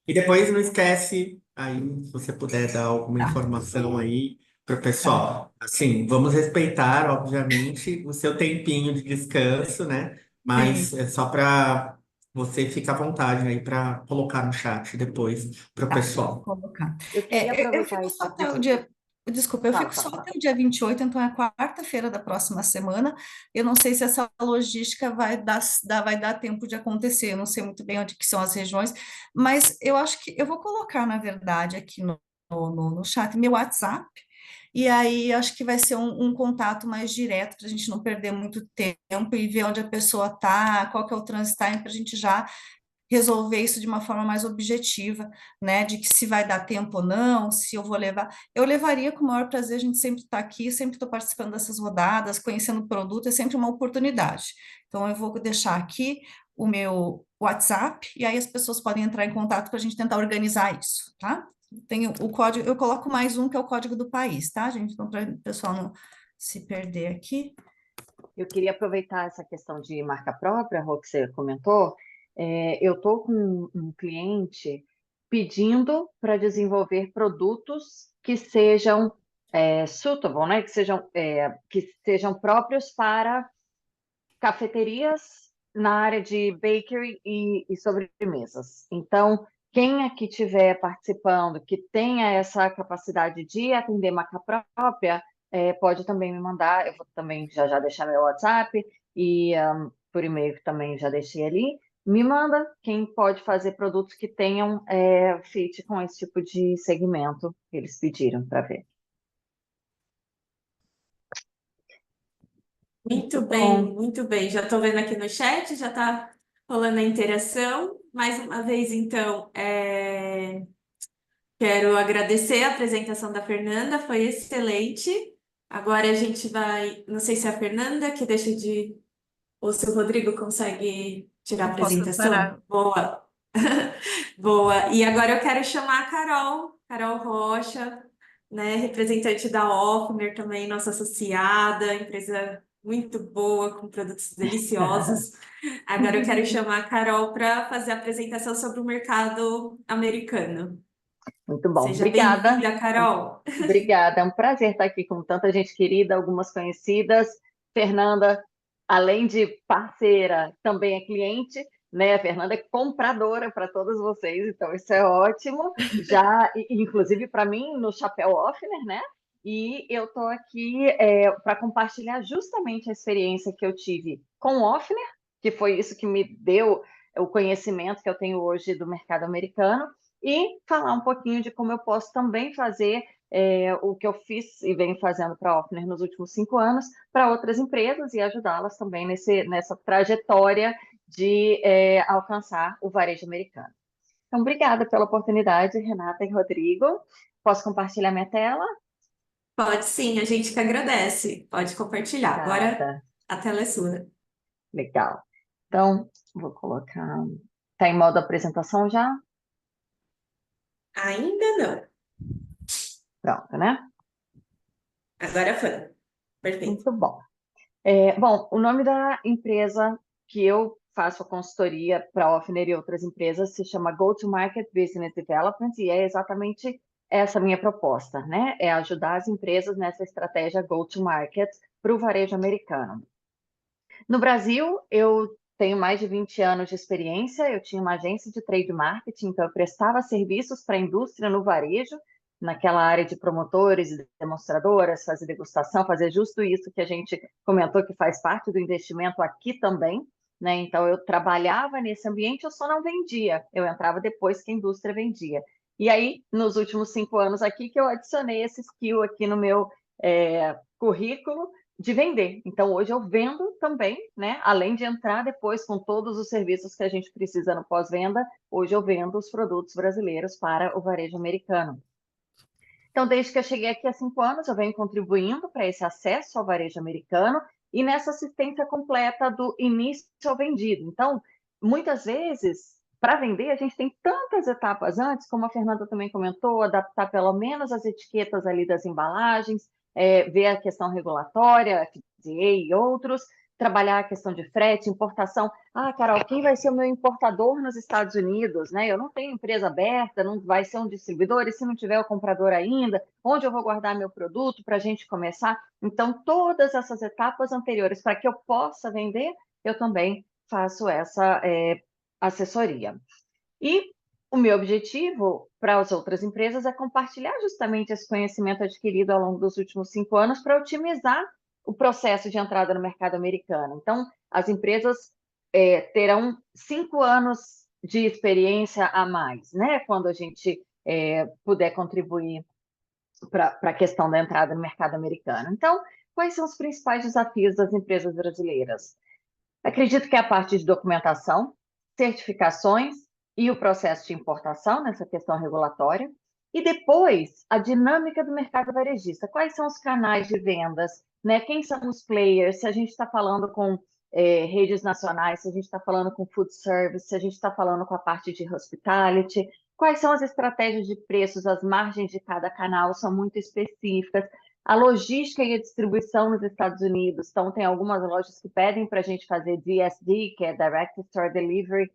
E depois não esquece, aí, se você puder dar alguma Tá, informação aí para o tá. pessoal. Assim, vamos respeitar, obviamente, o seu tempinho de descanso, né? Mas Sim, é só para você ficar à vontade aí para colocar no chat depois para o tá, vou pessoal. colocar. Eu queria Eu aproveitar fico esse. só até o dia. Desculpa, eu Fala, fico só fala, até fala. o dia 28, então é quarta-feira da próxima semana. Eu não sei se essa logística vai dar tempo de acontecer, eu não sei muito bem onde que são as regiões, mas eu acho que eu vou colocar, na verdade, aqui no chat meu WhatsApp, e aí acho que vai ser um contato mais direto para a gente não perder muito tempo e ver onde a pessoa está, qual que é o transit time, para a gente já resolver isso de uma forma mais objetiva, né? De que se vai dar tempo ou não, se eu vou levar. Eu levaria com o maior prazer, a gente sempre está aqui, sempre estou participando dessas rodadas, conhecendo o produto, é sempre uma oportunidade. Então, eu vou deixar aqui o meu WhatsApp, e aí as pessoas podem entrar em contato para a gente tentar organizar isso, tá? Tem o código, eu coloco mais um que é o código do país, tá, gente? Então, para o pessoal não se perder aqui. Eu queria aproveitar essa questão de marca própria, Rô, que você comentou. Eu estou com um cliente pedindo para desenvolver produtos que sejam suitable, né? Que sejam próprios para cafeterias na área de bakery e sobremesas. Então, quem aqui estiver participando, que tenha essa capacidade de atender marca própria, pode também me mandar. Eu vou também já deixar meu WhatsApp e por e-mail também já deixei ali. Me manda quem pode fazer produtos que tenham fit com esse tipo de segmento que eles pediram para ver. Muito bom. bem, muito bem. Já estou vendo aqui no chat, já está rolando a interação. Mais uma vez, então, quero agradecer a apresentação da Fernanda, foi excelente. Agora a gente vai, não sei se é a Fernanda que deixa de, ou se o Rodrigo consegue tirar a Eu posso apresentação. parar. Boa, boa. E agora eu quero chamar a Carol Rocha, né, representante da Offner também, nossa associada, empresa muito boa, com produtos deliciosos. Agora eu quero chamar a Carol para fazer a apresentação sobre o mercado americano. Muito bom. Seja Obrigada. bem-vinda, Carol. Obrigada, é um prazer estar aqui com tanta gente querida, algumas conhecidas. Fernanda, além de parceira, também é cliente, né? A Fernanda é compradora para todos vocês, então isso é ótimo. Já, inclusive para mim, no Chapéu Offner, né? E eu estou aqui para compartilhar justamente a experiência que eu tive com o Offner, que foi isso que me deu o conhecimento que eu tenho hoje do mercado americano, e falar um pouquinho de como eu posso também fazer o que eu fiz e venho fazendo para a Offner nos últimos 5 anos para outras empresas e ajudá-las também nessa trajetória de alcançar o varejo americano. Então, obrigada pela oportunidade, Renata e Rodrigo. Posso compartilhar minha tela? Pode sim, a gente que agradece. Pode compartilhar. Agora Obrigada. a tela é sua. Legal. Então, vou colocar... Está em modo apresentação já? Ainda não. Pronto, né? Agora foi. Perfeito. Muito bom. Bom, o nome da empresa que eu faço a consultoria para a Offner e outras empresas se chama Go-to-Market Business Development e é exatamente essa minha proposta, né? É ajudar as empresas nessa estratégia Go-to-Market para o varejo americano. No Brasil, eu tenho mais de 20 anos de experiência, eu tinha uma agência de trade marketing, então eu prestava serviços para a indústria no varejo, naquela área de promotores e demonstradoras, fazer degustação, fazer justo isso que a gente comentou que faz parte do investimento aqui também, né? Então eu trabalhava nesse ambiente, eu só não vendia, eu entrava depois que a indústria vendia. E aí, nos últimos 5 anos aqui, que eu adicionei esse skill aqui no meu currículo, de vender. Então, hoje eu vendo também, né? Além de entrar depois com todos os serviços que a gente precisa no pós-venda, hoje eu vendo os produtos brasileiros para o varejo americano. Então, desde que eu cheguei aqui há 5 anos, eu venho contribuindo para esse acesso ao varejo americano e nessa assistência completa do início ao vendido. Então, muitas vezes, para vender, a gente tem tantas etapas antes, como a Fernanda também comentou, adaptar pelo menos as etiquetas ali das embalagens, ver a questão regulatória, FDA e outros, trabalhar a questão de frete, importação. Ah, Carol, quem vai ser o meu importador nos Estados Unidos? Né? Eu não tenho empresa aberta, não vai ser um distribuidor, e se não tiver o comprador ainda, onde eu vou guardar meu produto para a gente começar? Então, todas essas etapas anteriores, para que eu possa vender, eu também faço essa assessoria. E o meu objetivo para as outras empresas é compartilhar justamente esse conhecimento adquirido ao longo dos últimos 5 anos para otimizar o processo de entrada no mercado americano. Então, as empresas terão 5 anos de experiência a mais, né? Quando a gente puder contribuir para a questão da entrada no mercado americano. Então, quais são os principais desafios das empresas brasileiras? Acredito que é a parte de documentação, certificações e o processo de importação, nessa questão regulatória, e depois a dinâmica do mercado varejista. Quais são os canais de vendas, né? Quem são os players? Se a gente está falando com redes nacionais, se a gente está falando com food service, se a gente está falando com a parte de hospitality, quais são as estratégias de preços, as margens de cada canal são muito específicas. A logística e a distribuição nos Estados Unidos, então tem algumas lojas que pedem para a gente fazer DSD, que é Direct Store Delivery,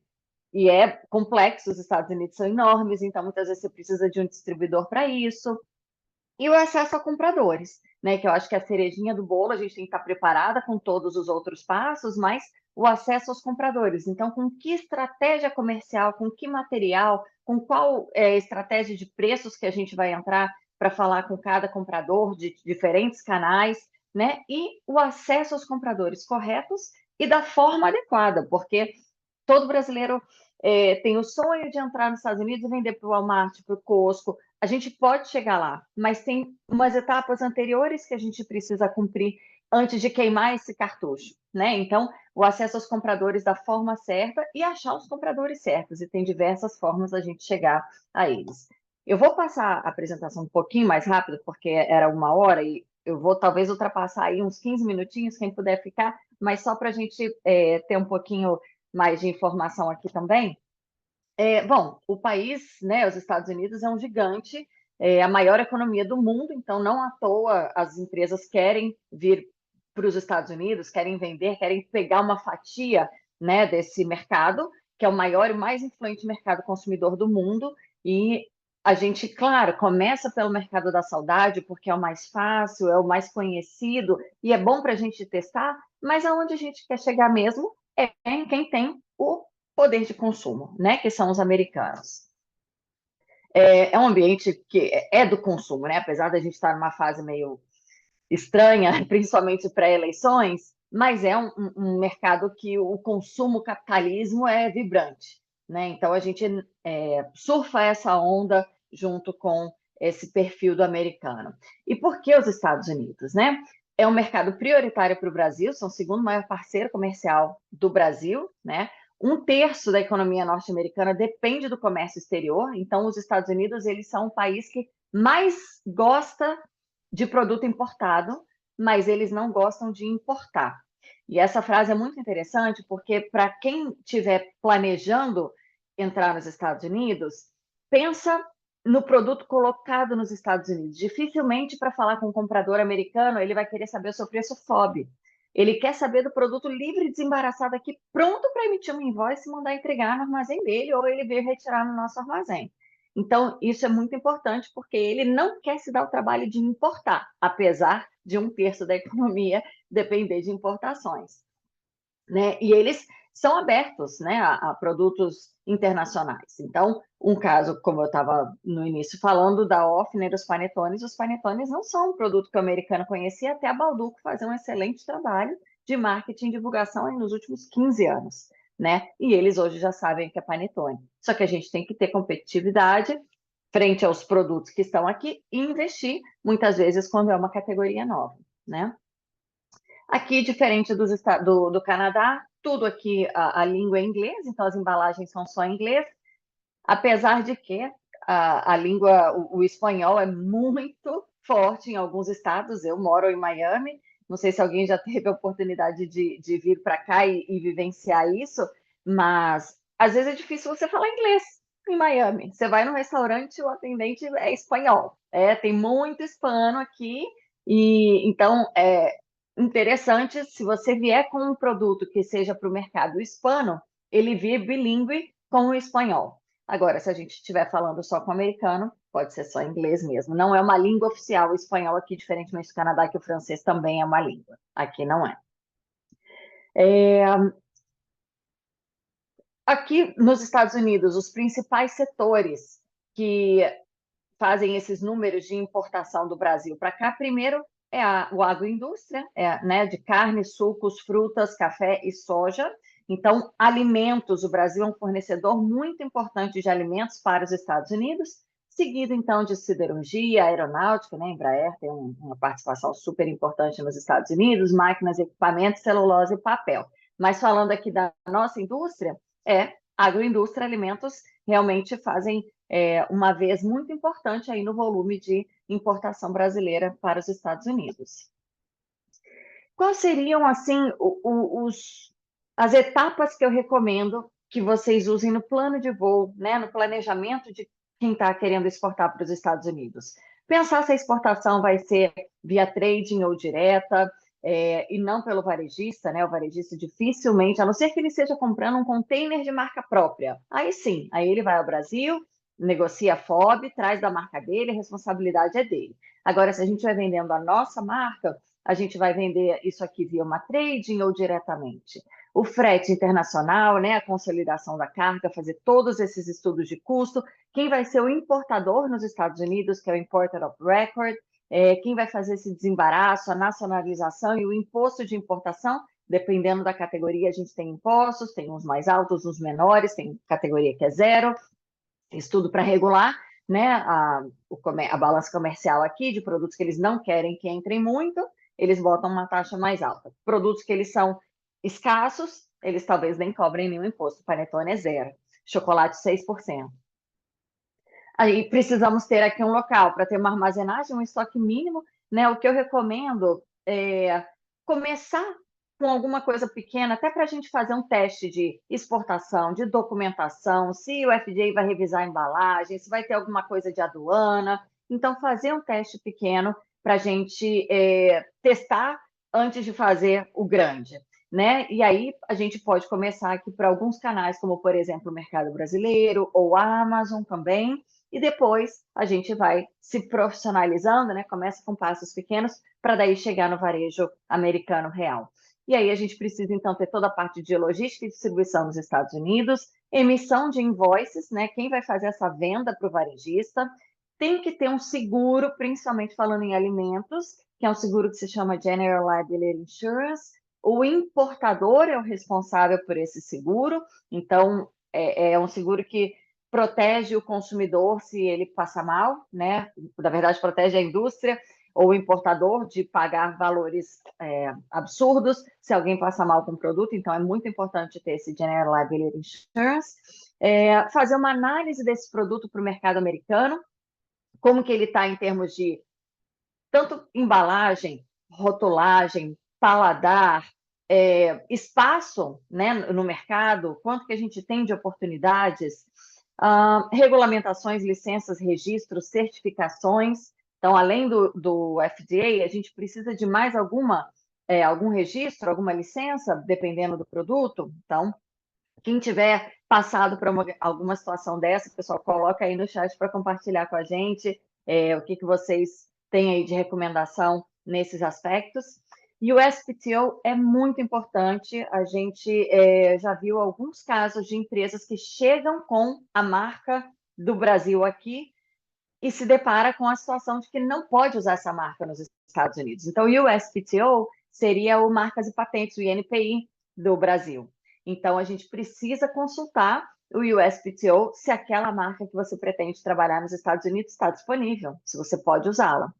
e é complexo, os Estados Unidos são enormes, então muitas vezes você precisa de um distribuidor para isso. E o acesso a compradores, né? Que eu acho que é a cerejinha do bolo, a gente tem que estar preparada com todos os outros passos, mas o acesso aos compradores. Então, com que estratégia comercial, com que material, com qual estratégia de preços que a gente vai entrar para falar com cada comprador de diferentes canais, né? E o acesso aos compradores corretos e da forma adequada, porque todo brasileiro tem o sonho de entrar nos Estados Unidos e vender para o Walmart, para o Costco. A gente pode chegar lá, mas tem umas etapas anteriores que a gente precisa cumprir antes de queimar esse cartucho, né? Então, o acesso aos compradores da forma certa e achar os compradores certos, e tem diversas formas da gente chegar a eles. Eu vou passar a apresentação um pouquinho mais rápido, porque era 1 hora, e eu vou talvez ultrapassar aí uns 15 minutinhos, quem puder ficar, mas só para a gente ter um pouquinho mais de informação aqui também. Bom, o país, né, os Estados Unidos é um gigante, a maior economia do mundo, então não à toa as empresas querem vir para os Estados Unidos, querem vender, querem pegar uma fatia, né, desse mercado, que é o maior e mais influente mercado consumidor do mundo, e a gente, claro, começa pelo mercado da saudade, porque é o mais fácil, é o mais conhecido, e é bom para a gente testar, mas aonde a gente quer chegar mesmo é em quem tem o poder de consumo, né? Que são os americanos. É um ambiente que é do consumo, né? Apesar da gente estar numa fase meio estranha, principalmente pré-eleições, mas é um mercado que o consumo capitalismo é vibrante, né? Então a gente surfa essa onda junto com esse perfil do americano. E por que os Estados Unidos, né? É um mercado prioritário para o Brasil, são o segundo maior parceiro comercial do Brasil, né? 1/3 da economia norte-americana depende do comércio exterior, então os Estados Unidos eles são um país que mais gosta de produto importado, mas eles não gostam de importar. E essa frase é muito interessante porque para quem estiver planejando entrar nos Estados Unidos, pensa no produto colocado nos Estados Unidos. Dificilmente para falar com um comprador americano, ele vai querer saber o seu preço FOB. Ele quer saber do produto livre, desembaraçado aqui, pronto para emitir um invoice e mandar entregar no armazém dele, ou ele vir retirar no nosso armazém. Então, isso é muito importante, porque ele não quer se dar o trabalho de importar, apesar de 1/3 da economia depender de importações, né? E eles são abertos, né, a produtos internacionais. Então, um caso, como eu estava no início falando, da Offner, os panetones não são um produto que o americano conhecia, até a Balduco fazer um excelente trabalho de marketing e divulgação aí nos últimos 15 anos, né? E eles hoje já sabem que é panetone. Só que a gente tem que ter competitividade frente aos produtos que estão aqui e investir, muitas vezes, quando é uma categoria nova, né? Aqui, diferente do Canadá, tudo aqui, a língua é inglês, então as embalagens são só em inglês, apesar de que a língua, o espanhol é muito forte em alguns estados. Eu moro em Miami, não sei se alguém já teve a oportunidade de vir para cá e vivenciar isso, mas às vezes é difícil você falar inglês em Miami. Você vai no restaurante, o atendente é espanhol. Tem muito hispano aqui, e então é interessante, se você vier com um produto que seja para o mercado hispano, ele vir bilíngue com o espanhol. Agora, se a gente estiver falando só com o americano, pode ser só inglês mesmo. Não é uma língua oficial o espanhol aqui, diferentemente do Canadá, que o francês também é uma língua. Aqui não é. Aqui nos Estados Unidos, os principais setores que fazem esses números de importação do Brasil para cá, primeiro é o agroindústria, né, de carne, sucos, frutas, café e soja. Então, alimentos, o Brasil é um fornecedor muito importante de alimentos para os Estados Unidos, seguido, então, de siderurgia, aeronáutica, né, Embraer tem uma participação super importante nos Estados Unidos, máquinas, equipamentos, celulose e papel. Mas falando aqui da nossa indústria, agroindústria, alimentos realmente fazem uma vez muito importante aí no volume de importação brasileira para os Estados Unidos. Quais seriam, assim, as etapas que eu recomendo que vocês usem no plano de voo, né, no planejamento de quem está querendo exportar para os Estados Unidos? Pensar se a exportação vai ser via trading ou direta, e não pelo varejista, né? O varejista dificilmente, a não ser que ele esteja comprando um container de marca própria. Aí sim, aí ele vai ao Brasil, negocia a FOB, traz da marca dele, a responsabilidade é dele. Agora, se a gente vai vendendo a nossa marca, a gente vai vender isso aqui via uma trading ou diretamente. O frete internacional, né, a consolidação da carga, fazer todos esses estudos de custo. Quem vai ser o importador nos Estados Unidos, que é o Importer of Record, quem vai fazer esse desembaraço, a nacionalização e o imposto de importação, dependendo da categoria, a gente tem impostos, tem uns mais altos, uns menores, tem categoria que é zero, estudo para regular, né, a balança comercial aqui de produtos que eles não querem que entrem muito, eles botam uma taxa mais alta. Produtos que eles são escassos, eles talvez nem cobrem nenhum imposto. Panetone é zero, chocolate 6%. Aí precisamos ter aqui um local para ter uma armazenagem, um estoque mínimo, né? O que eu recomendo é começar com alguma coisa pequena, até para a gente fazer um teste de exportação, de documentação, se o FDA vai revisar a embalagem, se vai ter alguma coisa de aduana. Então, fazer um teste pequeno para a gente testar antes de fazer o grande, né? E aí a gente pode começar aqui por alguns canais, como, por exemplo, o Mercado Brasileiro ou a Amazon também, e depois a gente vai se profissionalizando, né? Começa com passos pequenos para daí chegar no varejo americano real. E aí a gente precisa, então, ter toda a parte de logística e distribuição nos Estados Unidos, emissão de invoices, né? Quem vai fazer essa venda para o varejista? Tem que ter um seguro, principalmente falando em alimentos, que é um seguro que se chama General Liability Insurance. O importador é o responsável por esse seguro, então é um seguro que protege o consumidor se ele passar mal, né? Na verdade, protege a indústria ou o importador de pagar valores absurdos se alguém passa mal com o produto. Então, é muito importante ter esse General Liability Insurance. Fazer uma análise desse produto para o mercado americano, como que ele está em termos de tanto embalagem, rotulagem, paladar, espaço, né, no mercado, quanto que a gente tem de oportunidades, regulamentações, licenças, registros, certificações. Então, além do FDA, a gente precisa de mais algum registro, alguma licença, dependendo do produto. Então, quem tiver passado por alguma situação dessa, o pessoal coloca aí no chat para compartilhar com a gente o que vocês têm aí de recomendação nesses aspectos. E o SPTO é muito importante. A gente já viu alguns casos de empresas que chegam com a marca do Brasil aqui e se depara com a situação de que não pode usar essa marca nos Estados Unidos. Então, o USPTO seria o Marcas e Patentes, o INPI do Brasil. Então, a gente precisa consultar o USPTO se aquela marca que você pretende trabalhar nos Estados Unidos está disponível, se você pode usá-la.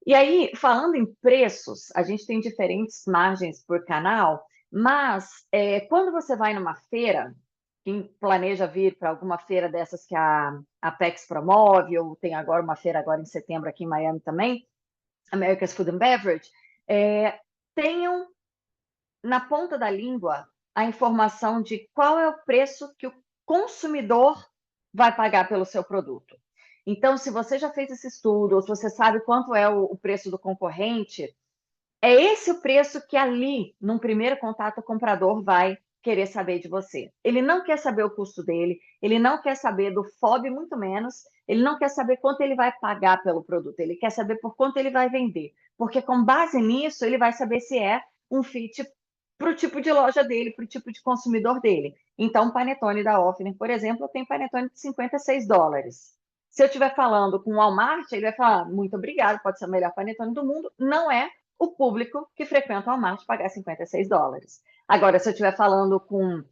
E aí, falando em preços, a gente tem diferentes margens por canal, mas quando você vai numa feira, quem planeja vir para alguma feira dessas que a Apex promove, ou tem agora uma feira agora em setembro aqui em Miami também, America's Food and Beverage, tenham na ponta da língua a informação de qual é o preço que o consumidor vai pagar pelo seu produto. Então, se você já fez esse estudo, ou se você sabe quanto é o preço do concorrente, é esse o preço que ali, num primeiro contato, o comprador vai querer saber de você. Ele não quer saber o custo dele, ele não quer saber do FOB, muito menos, ele não quer saber quanto ele vai pagar pelo produto, ele quer saber por quanto ele vai vender, porque com base nisso, ele vai saber se é um fit para o tipo de loja dele, para o tipo de consumidor dele. Então, o panetone da Offner, por exemplo, tem panetone de $56. Se eu estiver falando com o Walmart, ele vai falar, muito obrigado, pode ser o melhor panetone do mundo, não é o público que frequenta o Walmart pagar $56. Agora, se eu estiver falando com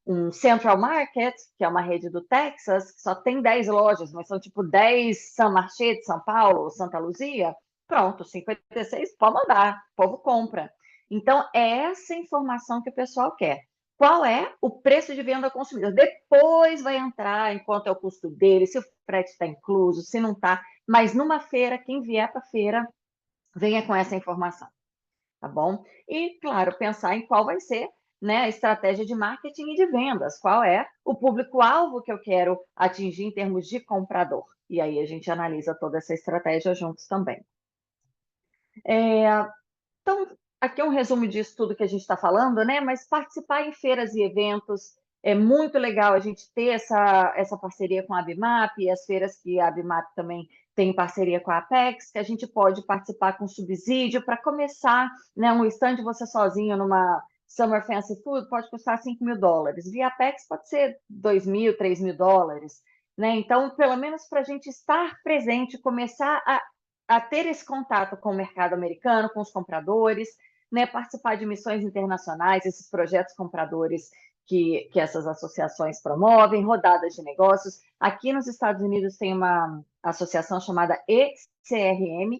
um Central Market, que é uma rede do Texas, que só tem 10 lojas, mas são tipo 10 São Marché de São Paulo ou Santa Luzia, pronto, 56, pode mandar, o povo compra. Então, é essa informação que o pessoal quer. qual é o preço de venda ao consumidor. Depois vai entrar em quanto é o custo dele, se o frete está incluso, se não está. Mas numa feira, quem vier para a feira, venha com essa informação, tá bom? E, claro, pensar em qual vai ser, né, a estratégia de marketing e de vendas, qual é o público-alvo que eu quero atingir em termos de comprador. E aí a gente analisa toda essa estratégia juntos também. Então, aqui é um resumo disso tudo que a gente está falando, né? Mas participar em feiras e eventos é muito legal a gente ter essa parceria com a Abimap e as feiras que a Abimap também tem parceria com a Apex, que a gente pode participar com subsídio para começar, né? Um stand você sozinho numa Summer Fancy Food pode custar $5.000. Via Apex pode ser $2.000, $3.000, né? Então, pelo menos para a gente estar presente, começar a ter esse contato com o mercado americano, com os compradores, né, participar de missões internacionais, esses projetos compradores que essas associações promovem, rodadas de negócios. Aqui nos Estados Unidos tem uma associação chamada ECRM,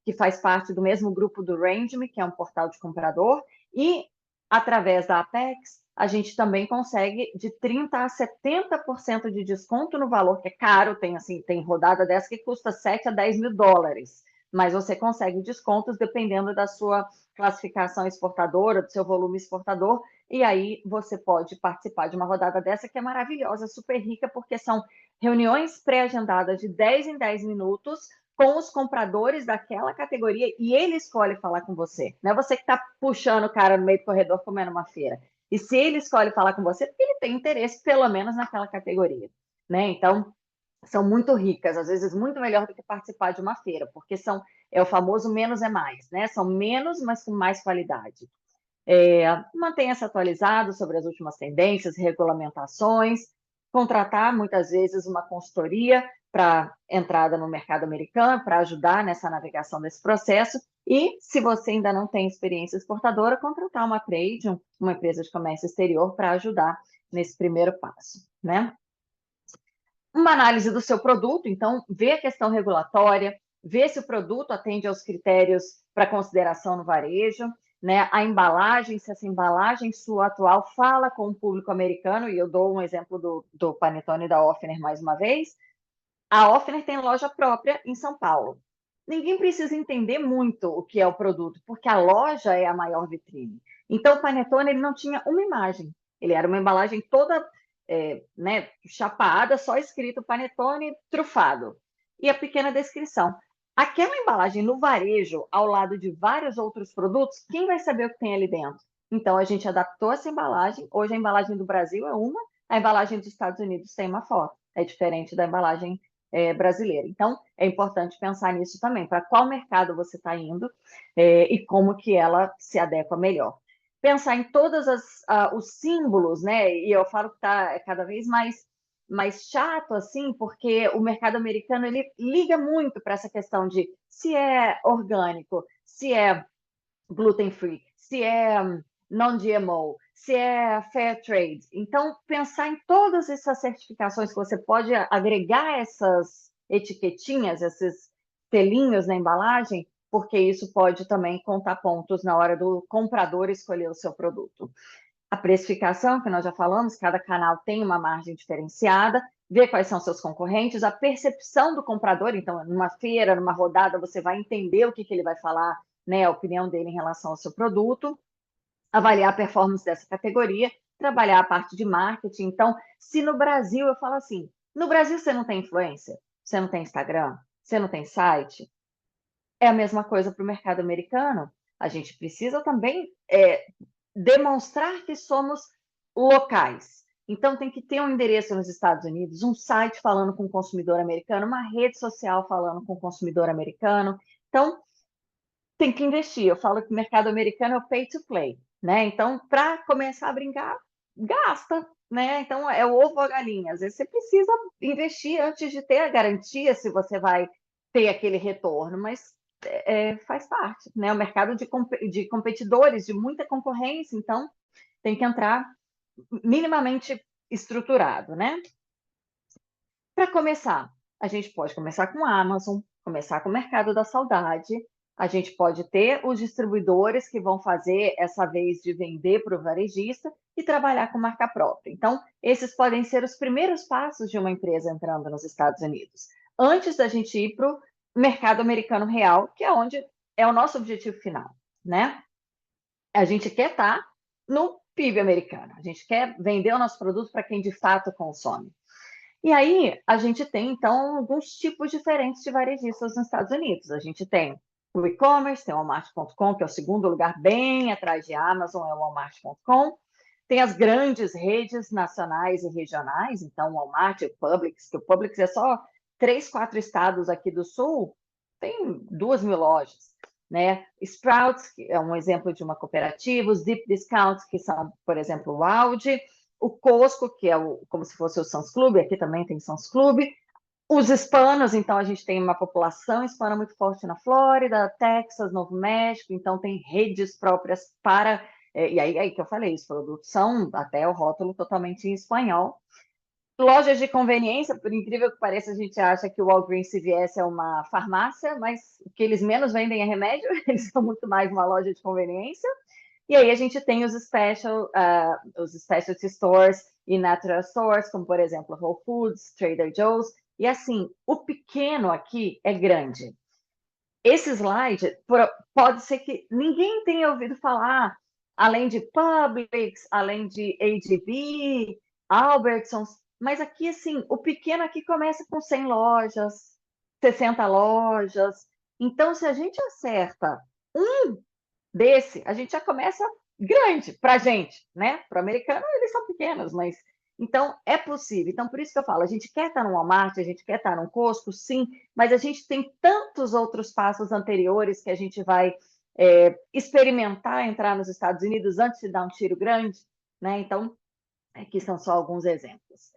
que faz parte do mesmo grupo do Range.me, que é um portal de comprador, e através da Apex, a gente também consegue de 30% a 70% de desconto no valor, que é caro, tem rodada dessa que custa $7 a $10.000, mas você consegue descontos dependendo da sua classificação exportadora, do seu volume exportador, e aí você pode participar de uma rodada dessa que é maravilhosa, super rica, porque são reuniões pré-agendadas de 10 em 10 minutos com os compradores daquela categoria, e ele escolhe falar com você, não é você que está puxando o cara no meio do corredor comendo uma feira. E se ele escolhe falar com você, é porque ele tem interesse, pelo menos, naquela categoria, né? Então, são muito ricas, às vezes muito melhor do que participar de uma feira, porque é o famoso menos é mais, né? São menos, mas com mais qualidade. Mantenha-se atualizado sobre as últimas tendências, regulamentações, contratar muitas vezes uma consultoria para entrada no mercado americano, para ajudar nessa navegação desse processo. E, se você ainda não tem experiência exportadora, contratar uma trade, uma empresa de comércio exterior, para ajudar nesse primeiro passo, né? Uma análise do seu produto, então, ver a questão regulatória, ver se o produto atende aos critérios para consideração no varejo, né? A embalagem, se essa embalagem sua atual fala com o público americano, e eu dou um exemplo do Panetone da Offner mais uma vez. A Offner tem loja própria em São Paulo. Ninguém precisa entender muito o que é o produto, porque a loja é a maior vitrine. Então, o Panetone ele não tinha uma imagem, ele era uma embalagem toda né, chapada, só escrito Panetone trufado. E a pequena descrição. Aquela embalagem no varejo, ao lado de vários outros produtos, quem vai saber o que tem ali dentro? Então, a gente adaptou essa embalagem. Hoje, a embalagem do Brasil é uma, a embalagem dos Estados Unidos tem uma foto. É diferente da embalagem brasileira. Então, é importante pensar nisso também, para qual mercado você está indo e como que ela se adequa melhor. Pensar em todos os símbolos, né? E eu falo que está cada vez mais chato, assim, porque o mercado americano ele liga muito para essa questão de se é orgânico, se é gluten-free, se é non-GMO, se é fair trade. Então, pensar em todas essas certificações que você pode agregar essas etiquetinhas, esses selinhos na embalagem, porque isso pode também contar pontos na hora do comprador escolher o seu produto. A precificação, que nós já falamos, cada canal tem uma margem diferenciada, ver quais são seus concorrentes, a percepção do comprador, então, numa feira, numa rodada, você vai entender o que ele vai falar, né, a opinião dele em relação ao seu produto, avaliar a performance dessa categoria, trabalhar a parte de marketing. Então, se no Brasil, eu falo assim, no Brasil você não tem influência, você não tem Instagram, você não tem site, é a mesma coisa para o mercado americano. A gente precisa também demonstrar que somos locais. Então, tem que ter um endereço nos Estados Unidos, um site falando com o consumidor americano, uma rede social falando com o consumidor americano. Então, tem que investir. Eu falo que o mercado americano é o pay to play, né? Então, para começar a brincar, gasta, né? Então, é o ovo ou a galinha. Às vezes, você precisa investir antes de ter a garantia se você vai ter aquele retorno, mas faz parte, né? O mercado de competidores, de muita concorrência, então tem que entrar minimamente estruturado, né? Para começar, a gente pode começar com a Amazon, começar com o mercado da saudade. a gente pode ter os distribuidores que vão fazer essa vez de vender para o varejista e trabalhar com marca própria. Então, esses podem ser os primeiros passos de uma empresa entrando nos Estados Unidos, antes da gente ir para o mercado americano real, que é onde é o nosso objetivo final, né? A gente quer estar no PIB americano, a gente quer vender o nosso produto para quem de fato consome. E aí, a gente tem, então, alguns tipos diferentes de varejistas nos Estados Unidos. A gente tem o e-commerce, tem o Walmart.com, que é o segundo lugar, bem atrás de Amazon, é o Walmart.com. Tem as grandes redes nacionais e regionais, então o Walmart, o Publix, que o Publix é só 3, 4 estados aqui do Sul, tem 2.000 lojas, né? Sprouts, que é um exemplo de uma cooperativa, os Deep Discounts, que são, por exemplo, o Aldi, o Costco, que é como se fosse o Sam's Club, aqui também tem Sam's Club, os hispanos, então a gente tem uma população hispana muito forte na Flórida, Texas, Novo México, então tem redes próprias para... E aí que eu falei, os produtos são até o rótulo totalmente em espanhol. Lojas de conveniência, por incrível que pareça, a gente acha que o Walgreens CVS é uma farmácia, mas o que eles menos vendem é remédio, eles são muito mais uma loja de conveniência. E aí a gente tem os specialty stores e natural stores, como por exemplo Whole Foods, Trader Joe's. E assim, o pequeno aqui é grande. Esse slide pode ser que ninguém tenha ouvido falar, além de Publix, além de H-E-B, Albertsons, mas aqui assim, o pequeno aqui começa com 100 lojas, 60 lojas. Então, se a gente acerta um desse, a gente já começa grande para a gente, né? Para o americano, eles são pequenos, mas... Então, é possível. Então, por isso que eu falo, a gente quer estar no Walmart, a gente quer estar num Costco, sim, mas a gente tem tantos outros passos anteriores que a gente vai experimentar entrar nos Estados Unidos antes de dar um tiro grande, né? Então, aqui são só alguns exemplos.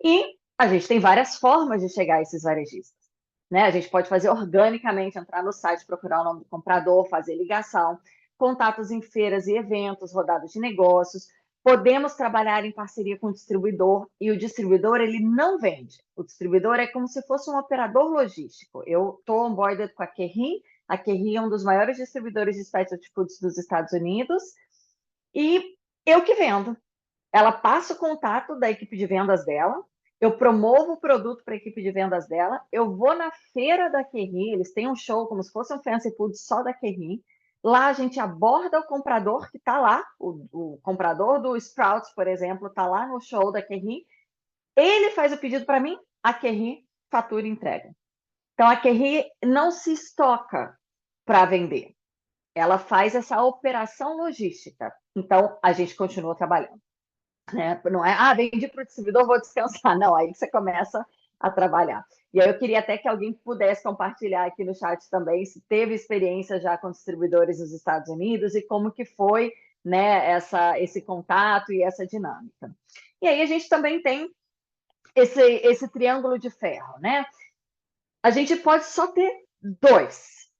E a gente tem várias formas de chegar a esses varejistas, né? A gente pode fazer organicamente, entrar no site, procurar o nome do comprador, fazer ligação, contatos em feiras e eventos, rodadas de negócios. Podemos trabalhar em parceria com o distribuidor, e o distribuidor, ele não vende. O distribuidor é como se fosse um operador logístico. Eu estou onboarded com a Querri. A Querri é um dos maiores distribuidores de specialty foods dos Estados Unidos, e eu que vendo. Ela passa o contato da equipe de vendas dela, eu promovo o produto para a equipe de vendas dela, eu vou na feira da Querri, eles têm um show como se fosse um fancy food só da Querri. Lá a gente aborda o comprador que está lá, o comprador do Sprouts, por exemplo, está lá no show da Querri. Ele faz o pedido para mim, a Querri fatura e entrega. Então a Querri não se estoca para vender, ela faz essa operação logística. Então a gente continua trabalhando. Né? Não é, vendi para o distribuidor, vou descansar. Não, aí você começa a trabalhar. E aí eu queria até que alguém pudesse compartilhar aqui no chat também se teve experiência já com distribuidores nos Estados Unidos e como que foi, né, esse contato e essa dinâmica. E aí a gente também tem esse triângulo de ferro, né? A gente pode só ter 2,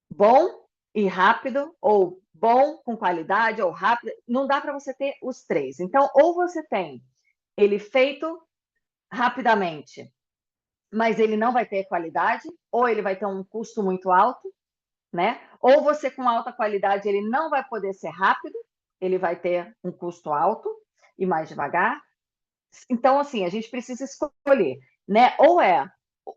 bom e rápido, ou bom com qualidade, ou rápido. Não dá para você ter os 3. Então, ou você tem ele feito rapidamente, mas ele não vai ter qualidade, ou ele vai ter um custo muito alto, né? Ou você com alta qualidade, ele não vai poder ser rápido, ele vai ter um custo alto e mais devagar. Então, assim, a gente precisa escolher, né? Ou é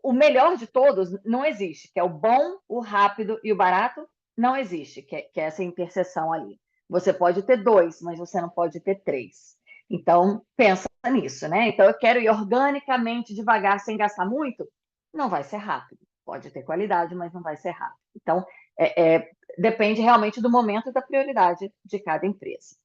o melhor de todos, não existe, que é o bom, o rápido e o barato, não existe, que é essa interseção ali. Você pode ter 2, mas você não pode ter 3. Então, pensa nisso, né? Então, eu quero ir organicamente, devagar, sem gastar muito, não vai ser rápido. Pode ter qualidade, mas não vai ser rápido. Então, depende realmente do momento e da prioridade de cada empresa.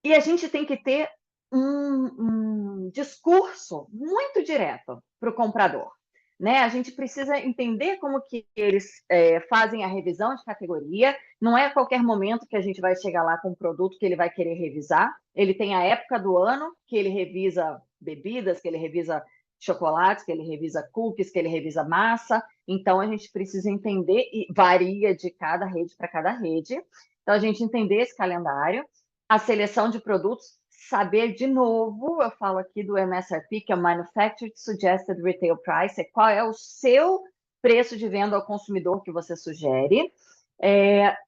E a gente tem que ter um discurso muito direto para o comprador, né? A gente precisa entender como que eles fazem a revisão de categoria. Não é a qualquer momento que a gente vai chegar lá com um produto que ele vai querer revisar. Ele tem a época do ano que ele revisa bebidas, que ele revisa chocolates, que ele revisa cookies, que ele revisa massa. Então, a gente precisa entender, e varia de cada rede para cada rede. Então, a gente entender esse calendário, a seleção de produtos, saber de novo, eu falo aqui do MSRP, que é o Manufactured Suggested Retail Price, qual é o seu preço de venda ao consumidor que você sugere,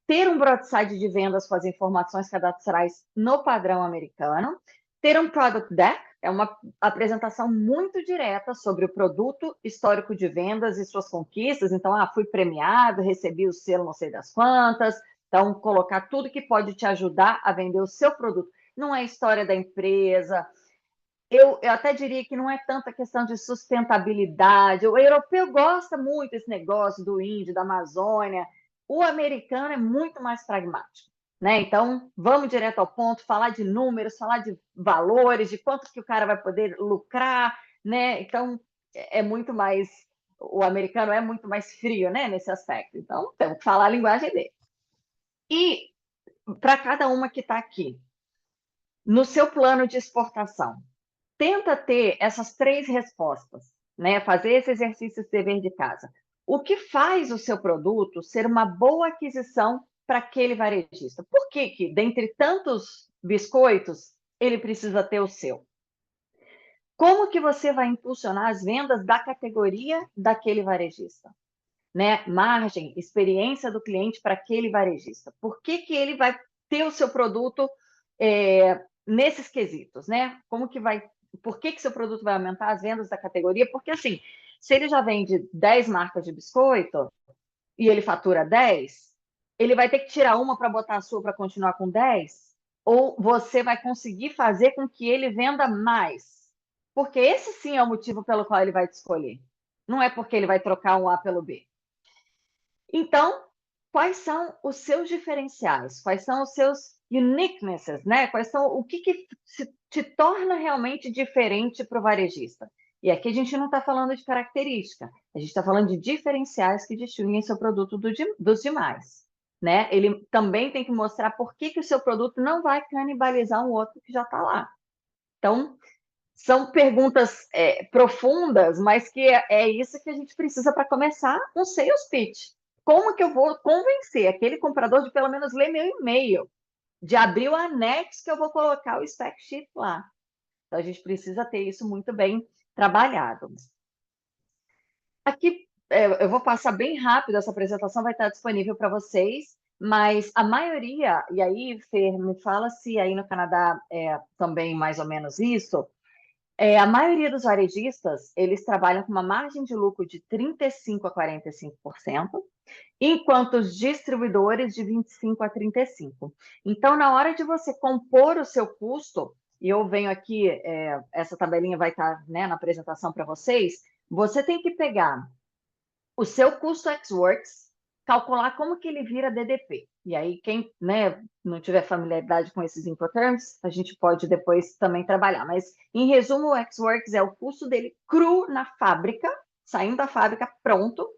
ter um broadside de vendas com as informações cadastrais no padrão americano, ter um product deck, é uma apresentação muito direta sobre o produto, histórico de vendas e suas conquistas. Então, fui premiado, recebi o selo não sei das quantas. Então, colocar tudo que pode te ajudar a vender o seu produto. Não é história da empresa. Eu até diria que não é tanta questão de sustentabilidade. O europeu gosta muito desse negócio do índio, da Amazônia. O americano é muito mais pragmático, né? Então, vamos direto ao ponto, falar de números, falar de valores, de quanto que o cara vai poder lucrar, né? Então, é muito mais... O americano é muito mais frio, né, nesse aspecto. Então, temos que falar a linguagem dele. E, para cada uma que está aqui, no seu plano de exportação, tenta ter essas 3 respostas, né? Fazer esse exercício de dever de casa. O que faz o seu produto ser uma boa aquisição para aquele varejista? Por que, dentre tantos biscoitos, ele precisa ter o seu? Como que você vai impulsionar as vendas da categoria daquele varejista? Né? Margem, experiência do cliente para aquele varejista. Por que ele vai ter o seu produto nesses quesitos, né? Por que seu produto vai aumentar as vendas da categoria? Porque, assim, se ele já vende 10 marcas de biscoito e ele fatura 10, ele vai ter que tirar uma para botar a sua para continuar com 10? Ou você vai conseguir fazer com que ele venda mais? Porque esse sim é o motivo pelo qual ele vai te escolher. Não é porque ele vai trocar um A pelo B. Então, quais são os seus diferenciais? Quais são os seus uniquenesses, né? O que te torna realmente diferente para o varejista? E aqui a gente não está falando de característica, a gente está falando de diferenciais que distinguem seu produto dos demais, né? Ele também tem que mostrar por que o seu produto não vai canibalizar um outro que já está lá. Então, são perguntas profundas, mas que é isso que a gente precisa para começar um sales pitch. Como que eu vou convencer aquele comprador de pelo menos ler meu e-mail, de abrir o anexo que eu vou colocar o spec sheet lá? Então, a gente precisa ter isso muito bem trabalhado. Aqui, eu vou passar bem rápido, essa apresentação vai estar disponível para vocês, mas a maioria, e aí, Fer, me fala se aí no Canadá é também mais ou menos isso, a maioria dos varejistas, eles trabalham com uma margem de lucro de 35% a 45%, enquanto os distribuidores de 25% a 35%. Então, na hora de você compor o seu custo, e eu venho aqui, essa tabelinha vai estar, né, na apresentação para vocês, você tem que pegar o seu custo ex-works, calcular como que ele vira DDP. E aí, quem, né, não tiver familiaridade com esses Incoterms, a gente pode depois também trabalhar. Mas, em resumo, o ex-works é o custo dele cru na fábrica, saindo da fábrica pronto,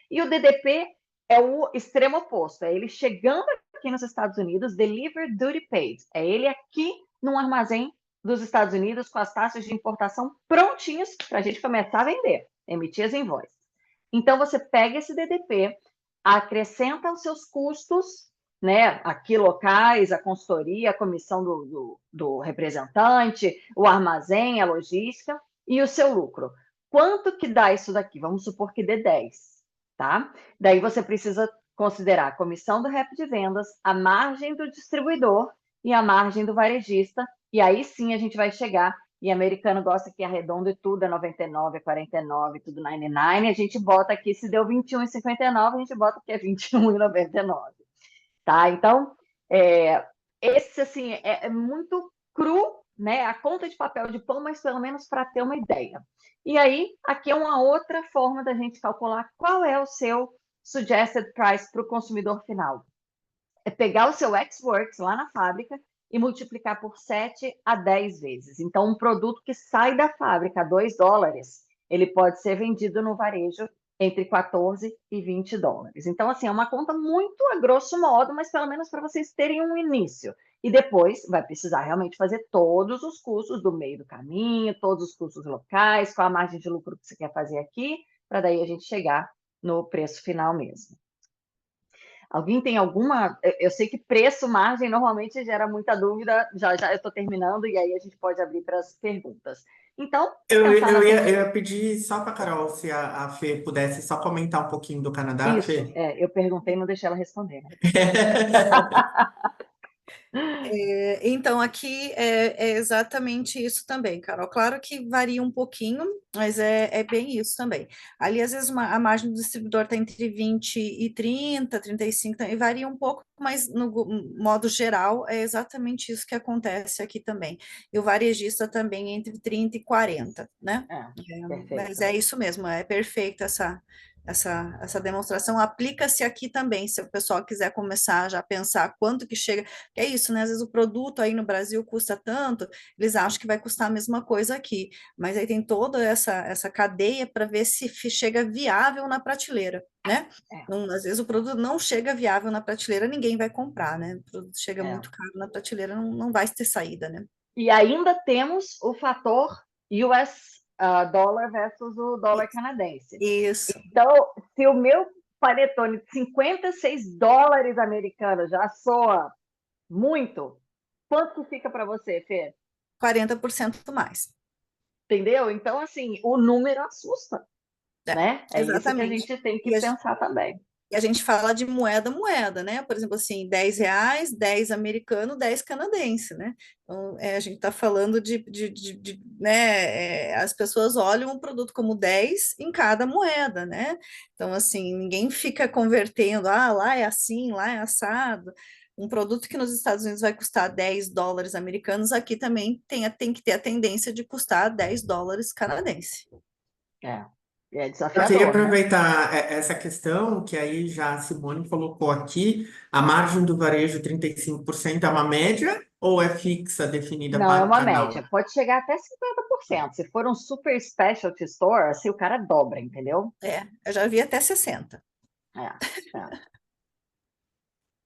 e o DDP é o extremo oposto, é ele chegando aqui nos Estados Unidos, delivered duty paid, é ele aqui num armazém dos Estados Unidos com as taxas de importação prontinhos para a gente começar a vender, emitir as invoices. Então, você pega esse DDP, acrescenta os seus custos, né, aqui locais, a consultoria, a comissão do representante, o armazém, a logística e o seu lucro. Quanto que dá isso daqui? Vamos supor que dê 10, tá? Daí você precisa considerar a comissão do rep de vendas, a margem do distribuidor e a margem do varejista, e aí sim a gente vai chegar, e americano gosta que arredonde tudo, é 99, é 49, tudo 99, a gente bota aqui, se deu 21,59, a gente bota que é 21,99, tá? Então, esse, assim, é muito cru, né? A conta de papel de pão, mas pelo menos para ter uma ideia. E aí, aqui é uma outra forma da gente calcular qual é o seu suggested price para o consumidor final. É pegar o seu ex-works lá na fábrica e multiplicar por 7 a 10 vezes. Então, um produto que sai da fábrica a $2, ele pode ser vendido no varejo entre 14 e 20 dólares. Então, assim, é uma conta muito a grosso modo, mas pelo menos para vocês terem um início. E depois vai precisar realmente fazer todos os custos do meio do caminho, todos os custos locais, qual a margem de lucro que você quer fazer aqui, para daí a gente chegar no preço final mesmo. Alguém tem alguma... Eu sei que preço, margem, normalmente gera muita dúvida. Já eu estou terminando, e aí a gente pode abrir para as perguntas. Então, Eu, pensar eu na ia, eu ia pedir só para Carol se a Fê pudesse só comentar um pouquinho do Canadá, isso, Fê. eu perguntei e não deixei ela responder, né? Então, aqui é exatamente isso também, Carol. Claro que varia um pouquinho, mas é bem isso também. Ali, às vezes, a margem do distribuidor está entre 20 e 30, 35, e varia um pouco, mas no modo geral é exatamente isso que acontece aqui também. E o varejista também entre 30 e 40, né? Mas Perfeito. é isso mesmo, é perfeita essa demonstração. Aplica-se aqui também, se o pessoal quiser começar já a pensar quanto que chega. É isso, né? Às vezes o produto aí no Brasil custa tanto, eles acham que vai custar a mesma coisa aqui, mas aí tem toda essa cadeia para ver se chega viável na prateleira, né? Às vezes o produto não chega viável na prateleira, ninguém vai comprar, né? O produto chega muito caro na prateleira, não vai ter saída, né? E ainda temos o fator US dólar versus o dólar canadense. Isso. Então, se o meu panetone de 56 dólares americanos já soa muito, quanto que fica para você, Fê? 40% mais. Entendeu? Então, assim, o número assusta, né? É isso que a Exatamente. gente tem que pensar também. E a gente fala de moeda, né? Por exemplo, assim, R$ 10, 10 americano, 10 canadense, né? Então, a gente está falando né? As pessoas olham o produto como 10 em cada moeda, né? Então, assim, ninguém fica convertendo, lá é assim, lá é assado. Um produto que nos Estados Unidos vai custar 10 dólares americanos, aqui também tem que ter a tendência de custar 10 dólares canadense. É Eu queria desafiador, né? aproveitar essa questão que aí já a Simone colocou aqui. A margem do varejo 35% é uma média ou é fixa, definida Não, é para o uma média. canal? Pode chegar até 50%. Se for um super specialty store, assim, o cara dobra, entendeu? Eu já vi até 60. É, é.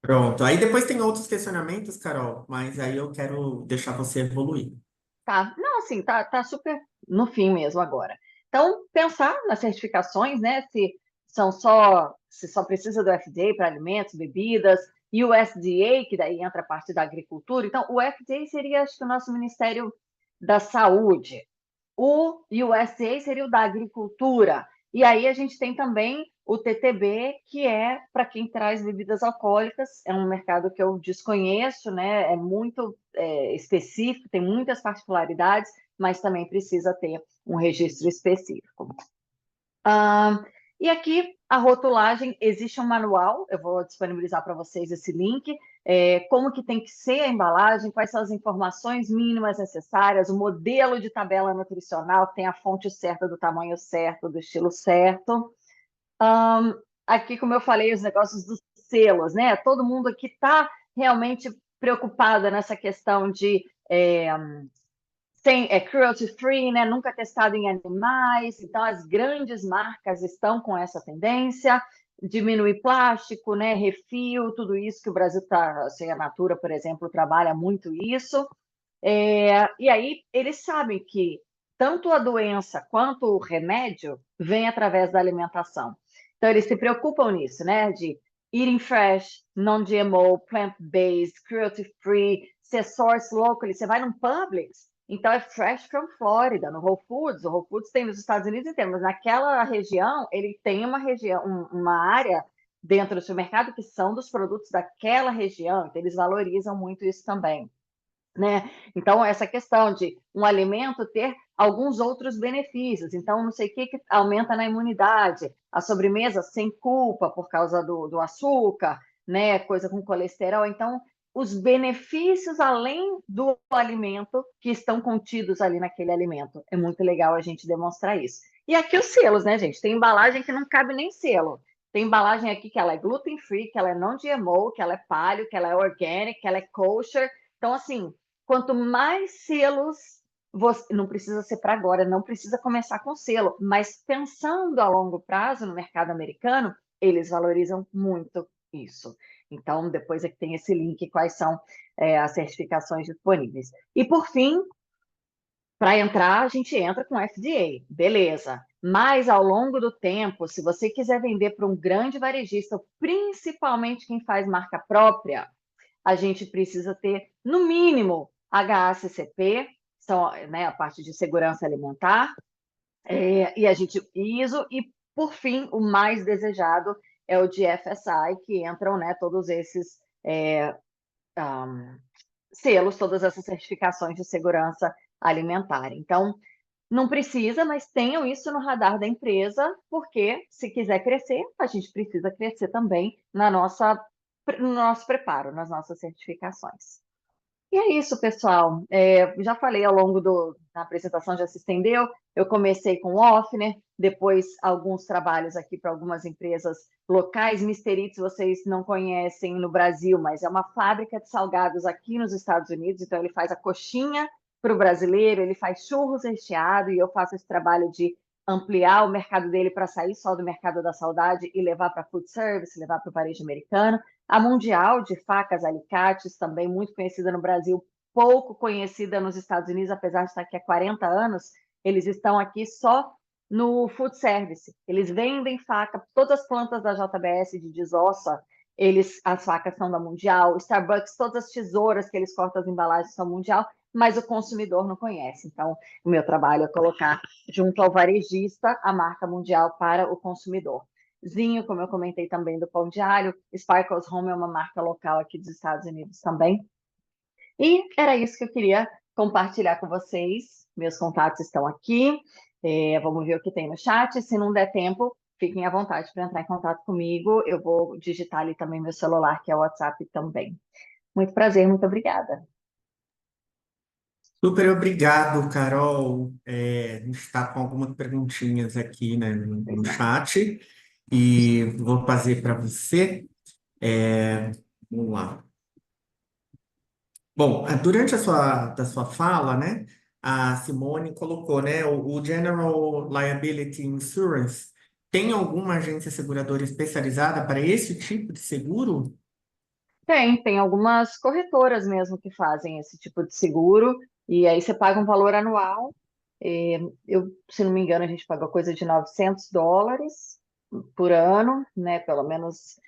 Pronto. Aí depois tem outros questionamentos, Carol, mas aí eu quero deixar você evoluir. Tá. Não, assim, tá super no fim mesmo agora. Então, pensar nas certificações, né? Se só precisa do FDA para alimentos, bebidas, e o USDA, que daí entra a parte da agricultura. Então, o FDA seria, acho que, o nosso Ministério da Saúde. O USDA seria o da agricultura. E aí a gente tem também o TTB, que é para quem traz bebidas alcoólicas. É um mercado que eu desconheço, né? É muito específico, tem muitas particularidades, mas também precisa ter um registro específico. E aqui a rotulagem, existe um manual, eu vou disponibilizar para vocês esse link, como que tem que ser a embalagem, quais são as informações mínimas necessárias, o modelo de tabela nutricional, tem a fonte certa, do tamanho certo, do estilo certo. Aqui, como eu falei, os negócios dos selos, né? Todo mundo aqui está realmente preocupada nessa questão de cruelty free, né? Nunca testado em animais. Então, as grandes marcas estão com essa tendência, diminuir plástico, né? Refil, tudo isso que o Brasil está, assim, a Natura, por exemplo, trabalha muito isso. E aí eles sabem que tanto a doença quanto o remédio vem através da alimentação. Então, eles se preocupam nisso, né? De eating fresh, non-GMO, plant-based, cruelty-free, ser source local. Você vai num Publix, então é fresh from Florida, no Whole Foods. O Whole Foods tem nos Estados Unidos inteiro, mas naquela região, ele tem uma área dentro do supermercado que são dos produtos daquela região, então eles valorizam muito isso também. Né? Então, essa questão de um alimento ter alguns outros benefícios. Então, não sei o que aumenta na imunidade. A sobremesa sem culpa por causa do açúcar, né? Coisa com colesterol. Então, os benefícios além do alimento que estão contidos ali naquele alimento. É muito legal a gente demonstrar isso. E aqui os selos, né, gente? Tem embalagem que não cabe nem selo. Tem embalagem aqui que ela é gluten free, que ela é non-GMO, que ela é paleo, que ela é organic, que ela é kosher. Então, assim, quanto mais selos, você não precisa ser para agora, não precisa começar com selo, mas pensando a longo prazo no mercado americano, eles valorizam muito isso. Então, depois é que tem esse link, quais são as certificações disponíveis. E, por fim, para entrar, a gente entra com FDA, beleza. Mas, ao longo do tempo, se você quiser vender para um grande varejista, principalmente quem faz marca própria, a gente precisa ter, no mínimo, HACCP, são, né, a parte de segurança alimentar, e a gente ISO, e por fim, o mais desejado é o de FSI, que entram, né, todos esses selos, todas essas certificações de segurança alimentar. Então, não precisa, mas tenham isso no radar da empresa, porque se quiser crescer, a gente precisa crescer também no nosso preparo, nas nossas certificações. E é isso, pessoal. Já falei ao longo da apresentação, já se estendeu. Eu comecei com o Offner, depois alguns trabalhos aqui para algumas empresas locais. Mr. Eats, vocês não conhecem no Brasil, mas é uma fábrica de salgados aqui nos Estados Unidos. Então, ele faz a coxinha para o brasileiro, ele faz churros recheado, e eu faço esse trabalho de ampliar o mercado dele para sair só do mercado da saudade e levar para food service, levar para o varejo americano. A Mundial de Facas Alicates, também muito conhecida no Brasil, pouco conhecida nos Estados Unidos, apesar de estar aqui há 40 anos, eles estão aqui só no food service. Eles vendem faca, todas as plantas da JBS de desossa, as facas são da Mundial, Starbucks, todas as tesouras que eles cortam as embalagens são Mundial, mas o consumidor não conhece. Então, o meu trabalho é colocar junto ao varejista a marca Mundial para o consumidor. Zinho, como eu comentei também, do pão de alho. Sparkles Home é uma marca local aqui dos Estados Unidos também. E era isso que eu queria compartilhar com vocês. Meus contatos estão aqui. Vamos ver o que tem no chat. Se não der tempo, fiquem à vontade para entrar em contato comigo. Eu vou digitar ali também meu celular, que é o WhatsApp também. Muito prazer, muito obrigada. Super obrigado, Carol. A gente está com algumas perguntinhas aqui, né, no chat e vou fazer para você. Vamos lá. Bom, durante da sua fala, né, a Simone colocou, né, o General Liability Insurance. Tem alguma agência seguradora especializada para esse tipo de seguro? Tem algumas corretoras mesmo que fazem esse tipo de seguro, e aí você paga um valor anual. Se não me engano, a gente pagou coisa de $900 por ano, né? Pelo menos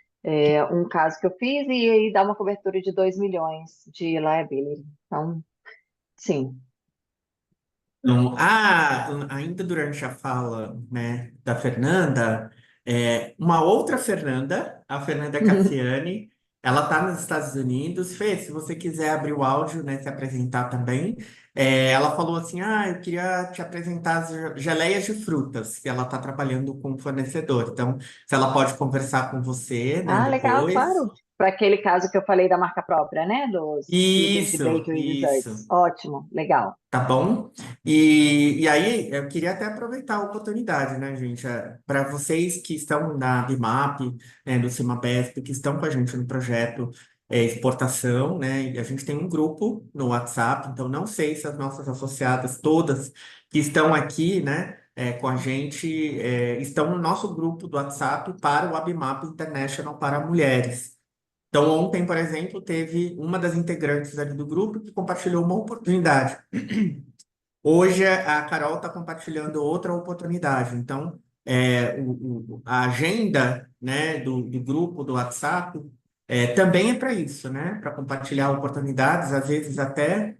um caso que eu fiz, e aí dá uma cobertura de 2 milhões de liability. Então, sim. Não. Ainda durante a fala, né, da Fernanda, uma outra Fernanda, a Fernanda Cassiani, ela está nos Estados Unidos. Fê, se você quiser abrir o áudio, né, se apresentar também. Ela falou assim: eu queria te apresentar as geleias de frutas, que ela está trabalhando com o fornecedor. Então, se ela pode conversar com você, né, Legal, depois. claro. Para aquele caso que eu falei da marca própria, né? Dos itens de Isso, bakery e desserts. isso. Ótimo, legal. Tá bom? E aí, eu queria até aproveitar a oportunidade, né, gente? Para vocês que estão na BIMAP, né, do CIMABESP, que estão com a gente no projeto exportação, né? E a gente tem um grupo no WhatsApp, então não sei se as nossas associadas todas que estão aqui, né, com a gente, estão no nosso grupo do WhatsApp para o ABIMAP International para mulheres. Então, ontem, por exemplo, teve uma das integrantes ali do grupo que compartilhou uma oportunidade. Hoje a Carol está compartilhando outra oportunidade. Então, a agenda, né, do grupo do WhatsApp também é para isso, né? Para compartilhar oportunidades, às vezes até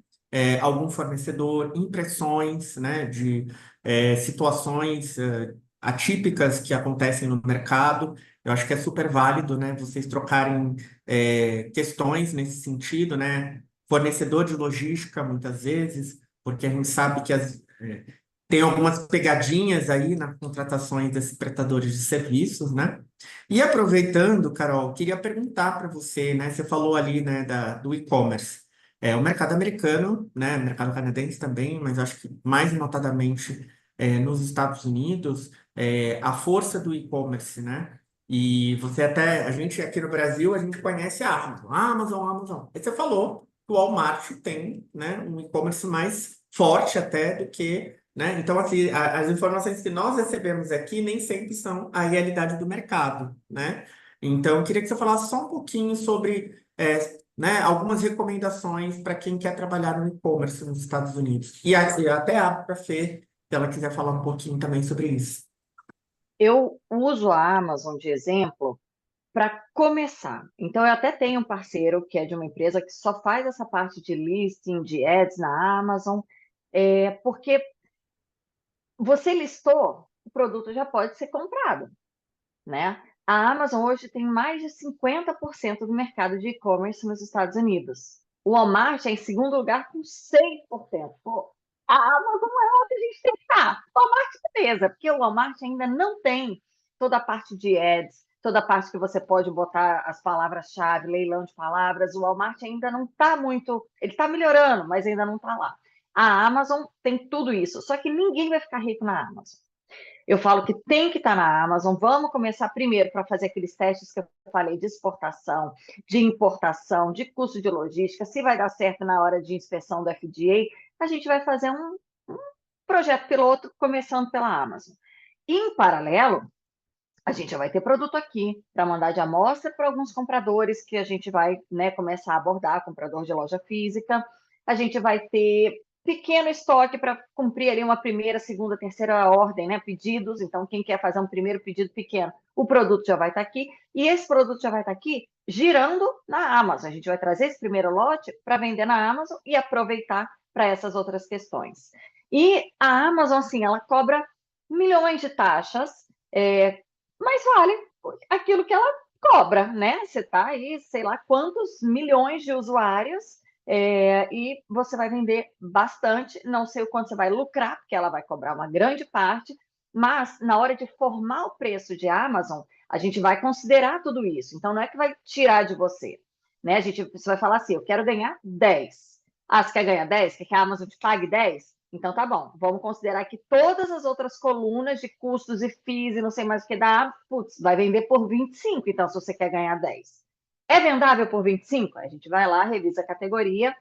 algum fornecedor, impressões, né, de situações atípicas que acontecem no mercado. Eu acho que é super válido, né, vocês trocarem questões nesse sentido, né? Fornecedor de logística, muitas vezes, porque a gente sabe que tem algumas pegadinhas aí nas contratações desses prestadores de serviços, né? E aproveitando, Carol, queria perguntar para você, né? Você falou ali, né, do e-commerce. O mercado americano, né? Mercado canadense também, mas acho que mais notadamente nos Estados Unidos, a força do e-commerce, né? E a gente aqui no Brasil, a gente conhece a Amazon. Aí você falou que o Walmart tem, né, um e-commerce mais forte até do que, né? Então, assim, as informações que nós recebemos aqui nem sempre são a realidade do mercado, né? Então, eu queria que você falasse só um pouquinho sobre, né, algumas recomendações para quem quer trabalhar no e-commerce nos Estados Unidos. E até abro para a Fê, se ela quiser falar um pouquinho também sobre isso. Eu uso a Amazon de exemplo para começar. Então, eu até tenho um parceiro que é de uma empresa que só faz essa parte de listing, de ads na Amazon. Porque você listou, o produto já pode ser comprado, né? A Amazon hoje tem mais de 50% do mercado de e-commerce nos Estados Unidos. O Walmart é em segundo lugar com 6%. Pô, a Amazon é onde a gente tem que estar. O Walmart, beleza, porque o Walmart ainda não tem toda a parte de ads, toda a parte que você pode botar as palavras-chave, leilão de palavras. O Walmart ainda não está muito. Ele está melhorando, mas ainda não está lá. A Amazon tem tudo isso, só que ninguém vai ficar rico na Amazon. Eu falo que tem que estar na Amazon. Vamos começar primeiro para fazer aqueles testes que eu falei de exportação, de importação, de custo de logística. Se vai dar certo na hora de inspeção do FDA, a gente vai fazer um projeto piloto começando pela Amazon. E, em paralelo, a gente já vai ter produto aqui para mandar de amostra para alguns compradores que a gente vai, né, começar a abordar, comprador de loja física. A gente vai ter pequeno estoque para cumprir ali uma primeira, segunda, terceira ordem, né, pedidos. Então, quem quer fazer um primeiro pedido pequeno, o produto já vai estar aqui. E esse produto já vai estar aqui girando na Amazon. A gente vai trazer esse primeiro lote para vender na Amazon e aproveitar para essas outras questões. E a Amazon, assim, ela cobra milhões de taxas, mas vale aquilo que ela cobra, né? Você está aí, sei lá quantos milhões de usuários, e você vai vender bastante. Não sei o quanto você vai lucrar, porque ela vai cobrar uma grande parte, mas na hora de formar o preço de Amazon, a gente vai considerar tudo isso. Então, não é que vai tirar de você, né? Você vai falar assim, eu quero ganhar 10. Ah, você quer ganhar 10? Quer que a Amazon te pague 10? Então, tá bom. Vamos considerar que todas as outras colunas de custos e FIIs e não sei mais o que dá, putz, vai vender por 25, então, se você quer ganhar 10. É vendável por 25? A gente vai lá, revisa a categoria.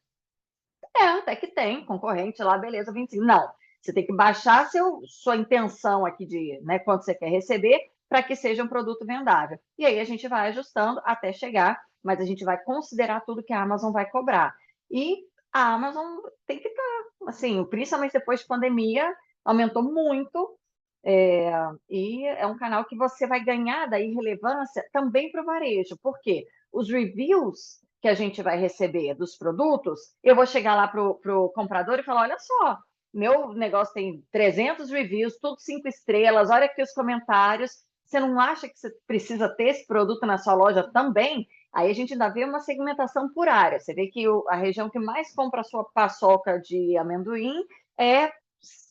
Até que tem concorrente lá, beleza, 25. Não, você tem que baixar sua intenção aqui de, né, quanto você quer receber para que seja um produto vendável. E aí a gente vai ajustando até chegar, mas a gente vai considerar tudo que a Amazon vai cobrar. E a Amazon tem que estar, assim, principalmente depois de pandemia, aumentou muito, e é um canal que você vai ganhar daí relevância também para o varejo. Por quê? Os reviews que a gente vai receber dos produtos, eu vou chegar lá para o comprador e falar, olha só, meu negócio tem 300 reviews, tudo 5 estrelas, olha aqui os comentários, você não acha que você precisa ter esse produto na sua loja também? Aí a gente ainda vê uma segmentação por área. Você vê que a região que mais compra a sua paçoca de amendoim é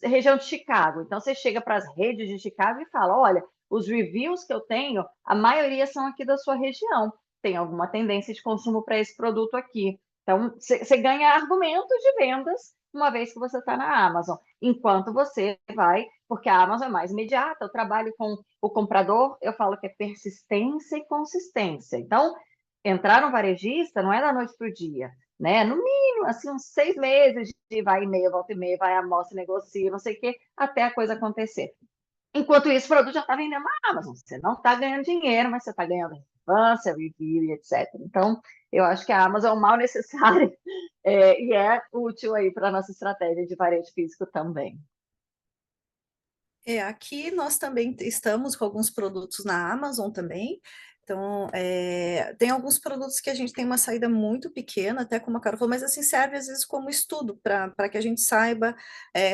região de Chicago. Então, você chega para as redes de Chicago e fala, olha, os reviews que eu tenho, a maioria são aqui da sua região. Tem alguma tendência de consumo para esse produto aqui. Então, você ganha argumentos de vendas uma vez que você está na Amazon, enquanto você vai, porque a Amazon é mais imediata, eu trabalho com o comprador, eu falo que é persistência e consistência. Então, entrar no varejista não é da noite para o dia, né? No mínimo, assim, uns 6 meses de vai e-mail, volta e-mail, vai amostra, negocia, não sei o quê, até a coisa acontecer. Enquanto isso, o produto já está vendendo na Amazon. Você não está ganhando dinheiro, mas você está ganhando relevância, review e etc. Então, eu acho que a Amazon é um mal necessário, e é útil aí para a nossa estratégia de varejo físico também. Aqui nós também estamos com alguns produtos na Amazon também. Então, tem alguns produtos que a gente tem uma saída muito pequena, até como a Carol falou, mas assim serve às vezes como estudo para que a gente saiba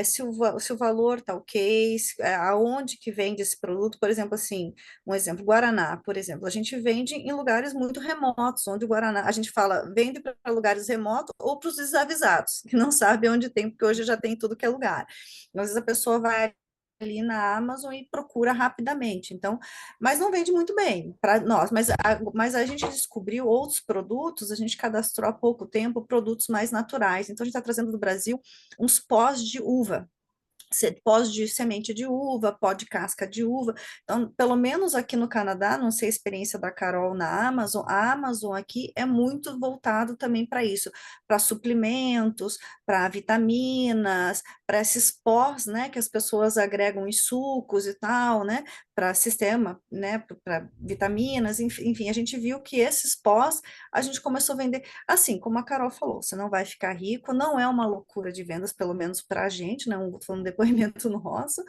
se o valor está ok, aonde que vende esse produto. Por exemplo, assim, um exemplo, Guaraná, por exemplo, a gente vende em lugares muito remotos, onde o Guaraná, a gente fala, vende para lugares remotos ou para os desavisados, que não sabem onde tem, porque hoje já tem tudo que é lugar. Às vezes a pessoa vai ali na Amazon e procura rapidamente. Então, mas não vende muito bem para nós. Mas a gente descobriu outros produtos, a gente cadastrou há pouco tempo produtos mais naturais. Então, a gente está trazendo do Brasil uns pós de uva. Pós de semente de uva, pó de casca de uva. Então, pelo menos aqui no Canadá, não sei a experiência da Carol na Amazon, a Amazon aqui é muito voltado também para isso, para suplementos, para vitaminas, para esses pós, né, que as pessoas agregam em sucos e tal, né, para sistema, né, para vitaminas, enfim, a gente viu que esses pós a gente começou a vender, assim, como a Carol falou, você não vai ficar rico, não é uma loucura de vendas, pelo menos para a gente, né, foi um depoimento nosso,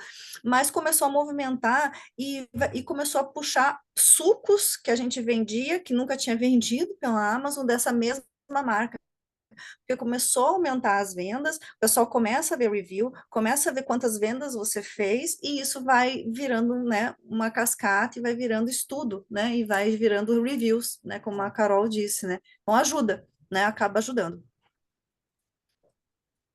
mas começou a movimentar e começou a puxar sucos que a gente vendia, que nunca tinha vendido pela Amazon, dessa mesma marca. porque começou a aumentar as vendas, o pessoal começa a ver review, começa a ver quantas vendas você fez, e isso vai virando, né, uma cascata e vai virando estudo, né, e vai virando reviews, né, como a Carol disse, né, então ajuda, né, acaba ajudando.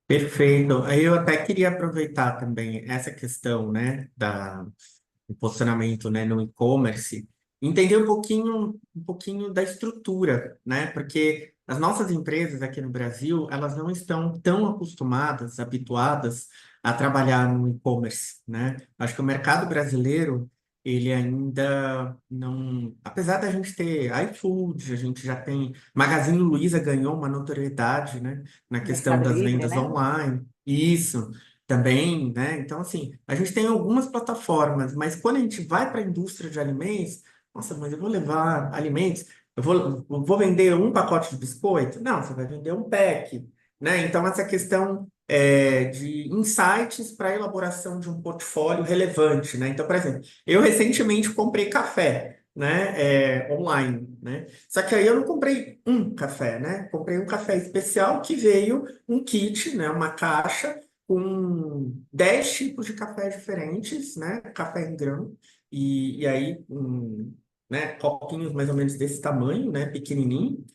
Perfeito. Aí eu até queria aproveitar também essa questão, né, do posicionamento, né, no e-commerce, entender um pouquinho da estrutura, né, porque as nossas empresas aqui no Brasil, elas não estão tão acostumadas, habituadas a trabalhar no e-commerce, né? Acho que o mercado brasileiro, ele ainda não, apesar da gente ter iFood, a gente já tem, Magazine Luiza ganhou uma notoriedade, né, na questão Mercado das Livre, vendas né? online. Isso também, né? Então, assim, a gente tem algumas plataformas, mas quando a gente vai para a indústria de alimentos, nossa, mas eu vou levar alimentos, eu vou vender um pacote de biscoito? Não, você vai vender um pack, né? Então, essa questão de insights para a elaboração de um portfólio relevante, né? Então, por exemplo, eu recentemente comprei café, né? Online, né? Só que aí eu não comprei um café, né? Comprei um café especial que veio um kit, né? Uma caixa com 10 tipos de cafés diferentes, né? Café em grão, e aí, né? Copinhos mais ou menos desse tamanho, né? Pequenininho,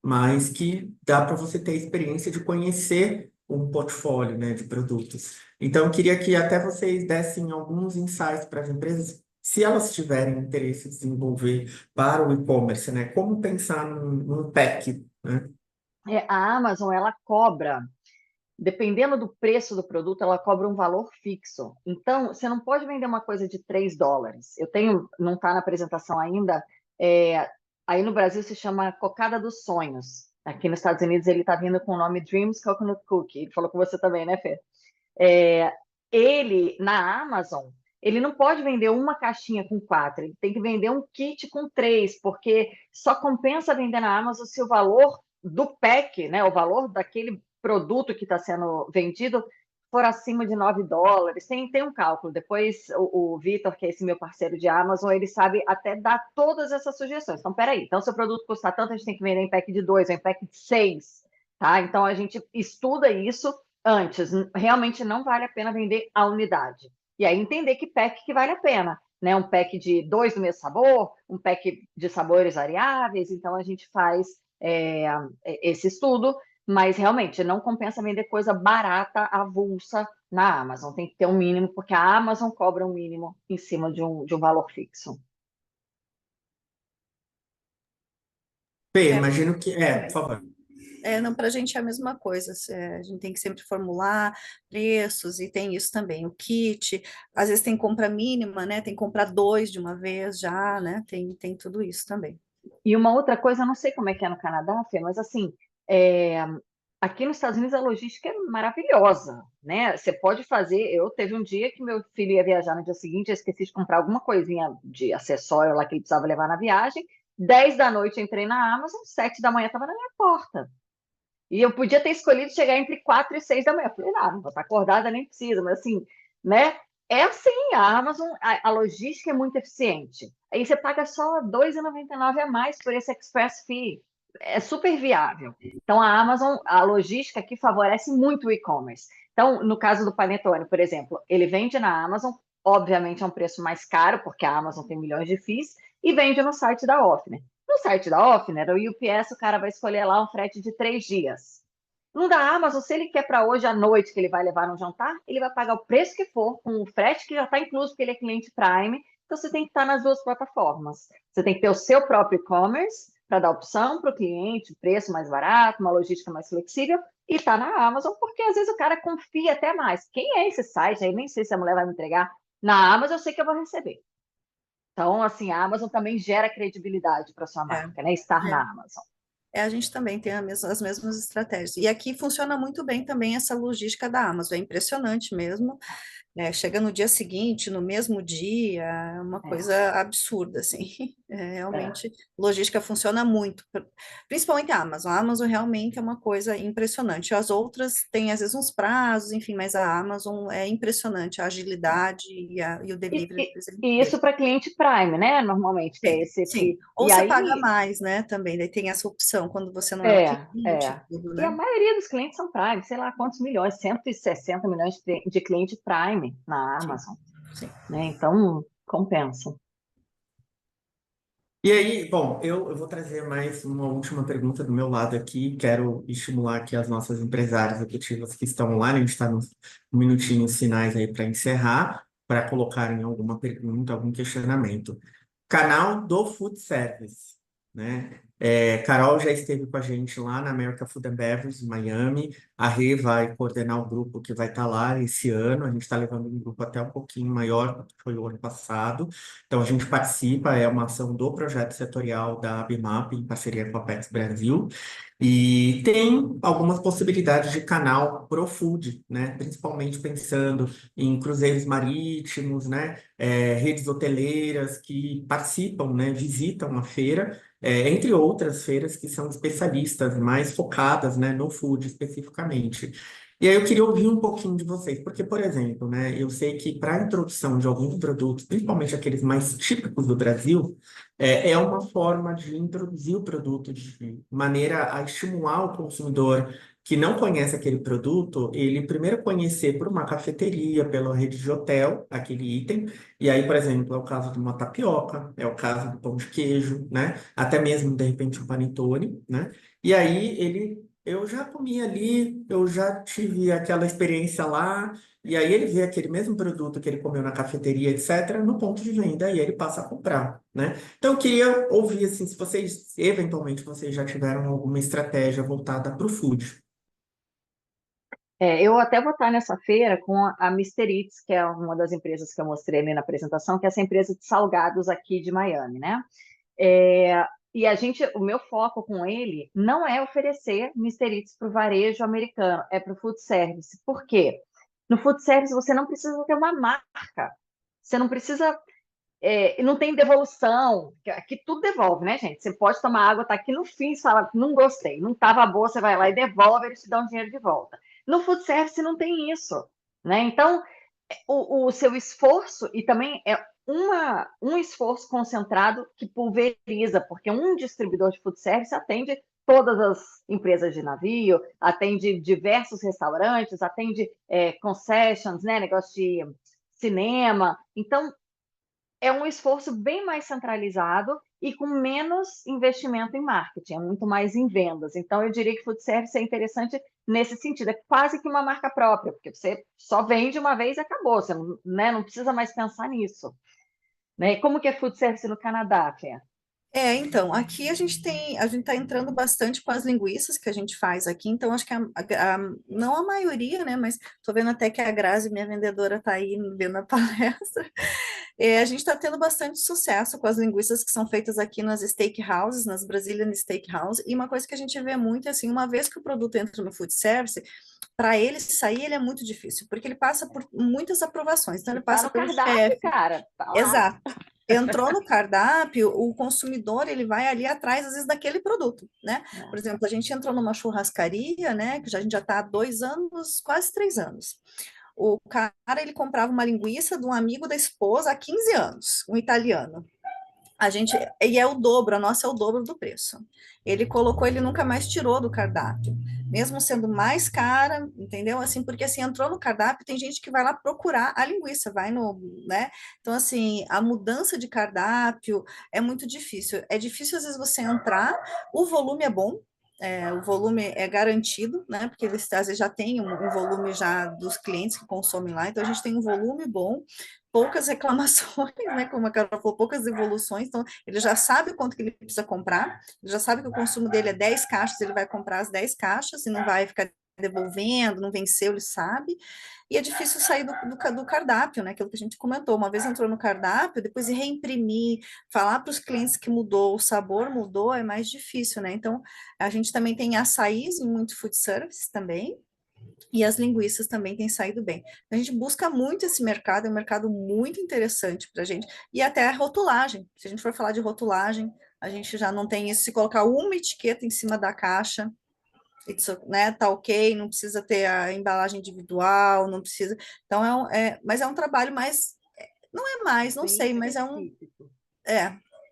mas que dá para você ter a experiência de conhecer um portfólio, né? De produtos. Então, eu queria que até vocês dessem alguns insights para as empresas, se elas tiverem interesse em desenvolver para o e-commerce, né? Como pensar num pack, né? A Amazon, ela cobra, dependendo do preço do produto, ela cobra um valor fixo. Então, você não pode vender uma coisa de $3. Eu tenho, não está na apresentação ainda, aí no Brasil se chama cocada dos sonhos. Aqui nos Estados Unidos ele está vindo com o nome Dreams Coconut Cookie. Ele falou com você também, né, Fê? É, ele, na Amazon, ele não pode vender uma caixinha com 4, ele tem que vender um kit com 3, porque só compensa vender na Amazon se o valor do pack, né, o valor daquele produto que está sendo vendido, for acima de $9. Tem um cálculo. Depois o Vitor, que é esse meu parceiro de Amazon, ele sabe até dar todas essas sugestões. Então, peraí, então se o produto custar tanto, a gente tem que vender em pack de 2, em pack de 6, tá? Então a gente estuda isso antes. Realmente não vale a pena vender a unidade. E aí entender que pack que vale a pena, né? Um pack de 2 do mesmo sabor, um pack de sabores variáveis. Então a gente faz esse estudo, mas realmente não compensa vender coisa barata, avulsa na Amazon. Tem que ter um mínimo, porque a Amazon cobra um mínimo em cima de um valor fixo. Fê, É, imagino que... por favor. não, para a gente é a mesma coisa, a gente tem que sempre formular preços, e tem isso também, o kit, às vezes tem compra mínima, né, tem que comprar 2 de uma vez já, né, tem tudo isso também. E uma outra coisa, eu não sei como é que é no Canadá, Fê, mas assim, é, aqui nos Estados Unidos a logística é maravilhosa, né? Você pode fazer. Eu teve um dia que meu filho ia viajar no dia seguinte, eu esqueci de comprar alguma coisinha de acessório lá que ele precisava levar na viagem. 10 da noite eu entrei na Amazon, 7 da manhã estava na minha porta. E eu podia ter escolhido chegar entre 4 e 6 da manhã. Eu falei, não vou estar acordada, nem precisa, mas assim, né? É assim, a Amazon, a logística é muito eficiente. Aí você paga só R$ 2,99 a mais por esse Express Fee. É super viável. Então, a Amazon, a logística aqui favorece muito o e-commerce. Então, no caso do Panetone, por exemplo, ele vende na Amazon, obviamente é um preço mais caro, porque a Amazon tem milhões de fees, e vende no site da Offner. No site da Offner, o UPS, o cara vai escolher lá um frete de 3 dias. No da Amazon, se ele quer para hoje à noite que ele vai levar no jantar, ele vai pagar o preço que for, com o frete que já está incluso, porque ele é cliente Prime. Então, você tem que estar nas duas plataformas. Você tem que ter o seu próprio e-commerce para dar opção para o cliente, preço mais barato, uma logística mais flexível, e está na Amazon, porque às vezes o cara confia até mais. Quem é esse site? Aí nem sei se a mulher vai me entregar. Na Amazon, eu sei que eu vou receber. Então, assim, a Amazon também gera credibilidade para sua É, marca, né? Estar é. na Amazon. A gente também tem as mesmas estratégias. E aqui funciona muito bem também essa logística da Amazon, é impressionante mesmo. Chega no dia seguinte, no mesmo dia, é uma É. coisa absurda, assim. Realmente, logística funciona muito, principalmente a Amazon. A Amazon realmente é uma coisa impressionante. As outras têm, às vezes, uns prazos, enfim, mas a Amazon é impressionante, a agilidade e o E, delivery e- deles é e isso incrível. para cliente Prime, né? Normalmente, que é Sim, esse sim. FI. Ou E você paga aí, mais, né, também, daí tem essa opção, quando você não é o é, cliente, é. tudo, E a né? maioria dos clientes são Prime, sei lá quantos milhões, 160 milhões de cliente Prime na Sim, Amazon, sim. né? Então, compensa. E aí, bom, eu vou trazer mais uma última pergunta do meu lado aqui. Quero estimular aqui as nossas empresárias executivas que estão online. A gente está nos minutinhos finais aí para encerrar, para colocarem alguma pergunta, algum questionamento. Canal do Food Service, né? Carol já esteve com a gente lá na America Food and Beverage, em Miami. A Rê vai coordenar o grupo que vai estar lá esse ano. A gente está levando um grupo até um pouquinho maior do que foi o ano passado. Então, a gente participa, é uma ação do projeto setorial da Abimap, em parceria com a Apex Brasil. E tem algumas possibilidades de canal pro food, né? Principalmente pensando em cruzeiros marítimos, né? Redes hoteleiras que participam, né? Visitam a feira, entre outras feiras que são especialistas, mais focadas, né? No food especificamente. E aí eu queria ouvir um pouquinho de vocês, porque, por exemplo, né? Eu sei que para a introdução de alguns produtos, principalmente aqueles mais típicos do Brasil, é uma forma de introduzir o produto de maneira a estimular o consumidor que não conhece aquele produto, ele primeiro conhecer por uma cafeteria, pela rede de hotel, aquele item, e aí, por exemplo, é o caso de uma tapioca, é o caso do pão de queijo, né? Até mesmo, de repente, um panetone, né? E aí eu já comi ali, eu já tive aquela experiência lá, e aí ele vê aquele mesmo produto que ele comeu na cafeteria, etc., no ponto de venda, e ele passa a comprar, né? Então, eu queria ouvir, assim, se vocês, eventualmente, vocês já tiveram alguma estratégia voltada para o food. Eu até vou estar nessa feira com a Mister Eats, que é uma das empresas que eu mostrei ali na apresentação, que é essa empresa de salgados aqui de Miami, né? E o meu foco com ele não é oferecer Mister Eats para o varejo americano, é para o food service. Por quê? No food service você não precisa ter uma marca, você não precisa, não tem devolução, que aqui tudo devolve, né, gente? Você pode tomar água, tá aqui no fim, você fala, não gostei, não estava boa, você vai lá e devolve, eles te dão dinheiro de volta. No food service não tem isso, né? Então, o seu esforço, e também é um esforço concentrado que pulveriza, porque um distribuidor de food service atende todas as empresas de navio, atende diversos restaurantes, atende concessions, né, negócio de cinema. Então, é um esforço bem mais centralizado e com menos investimento em marketing, é muito mais em vendas. Então, eu diria que food service é interessante nesse sentido, é quase que uma marca própria, porque você só vende uma vez e acabou, você não, né, não precisa mais pensar nisso. Né? E como que é food service no Canadá, Fê? Então, aqui a gente está entrando bastante com as linguiças que a gente faz aqui, então acho que não a maioria, né, mas estou vendo até que a Grazi, minha vendedora, está aí vendo a palestra. A gente está tendo bastante sucesso com as linguiças que são feitas aqui nas steakhouses, nas Brazilian Steakhouse, e uma coisa que a gente vê muito é assim, uma vez que o produto entra no food service, para ele sair, ele é muito difícil, porque ele passa por muitas aprovações, então E ele tá passa no pelo cardápio, chefe, cara, tá lá. exato. Entrou no cardápio, o consumidor ele vai ali atrás, às vezes, daquele produto, né? Por É. exemplo, a gente entrou numa churrascaria, né? Que a gente já está há 2 anos, quase 3 anos. O cara ele comprava uma linguiça de um amigo da esposa há 15 anos, um italiano. E é o dobro, a nossa é o dobro do preço. Ele colocou, ele nunca mais tirou do cardápio, mesmo sendo mais cara, entendeu? Assim, porque assim, entrou no cardápio, tem gente que vai lá procurar a linguiça, vai no, né? Então, assim, a mudança de cardápio é muito difícil. É difícil, às vezes, você entrar, o volume é bom, o volume é garantido, né? Porque eles às vezes já tem um volume já dos clientes que consomem lá, então a gente tem um volume bom, poucas reclamações, né? Como a Carol falou, poucas evoluções, então ele já sabe quanto que ele precisa comprar, ele já sabe que o consumo dele é 10 caixas, ele vai comprar as 10 caixas e não vai ficar devolvendo, não venceu, ele sabe, e é difícil sair do cardápio, né? Aquilo que a gente comentou, uma vez entrou no cardápio, depois reimprimir, falar para os clientes que mudou, o sabor mudou, é mais difícil, né? Então, a gente também tem açaís em muito food service também, E as linguiças também têm saído bem. A gente busca muito esse mercado, é um mercado muito interessante para a gente. E até a rotulagem. Se a gente for falar de rotulagem, a gente já não tem isso. Se colocar uma etiqueta em cima da caixa, né, tá ok, não precisa ter a embalagem individual, não precisa. Então, mas é um trabalho mais. Não é mais, não Bem sei, mas específico.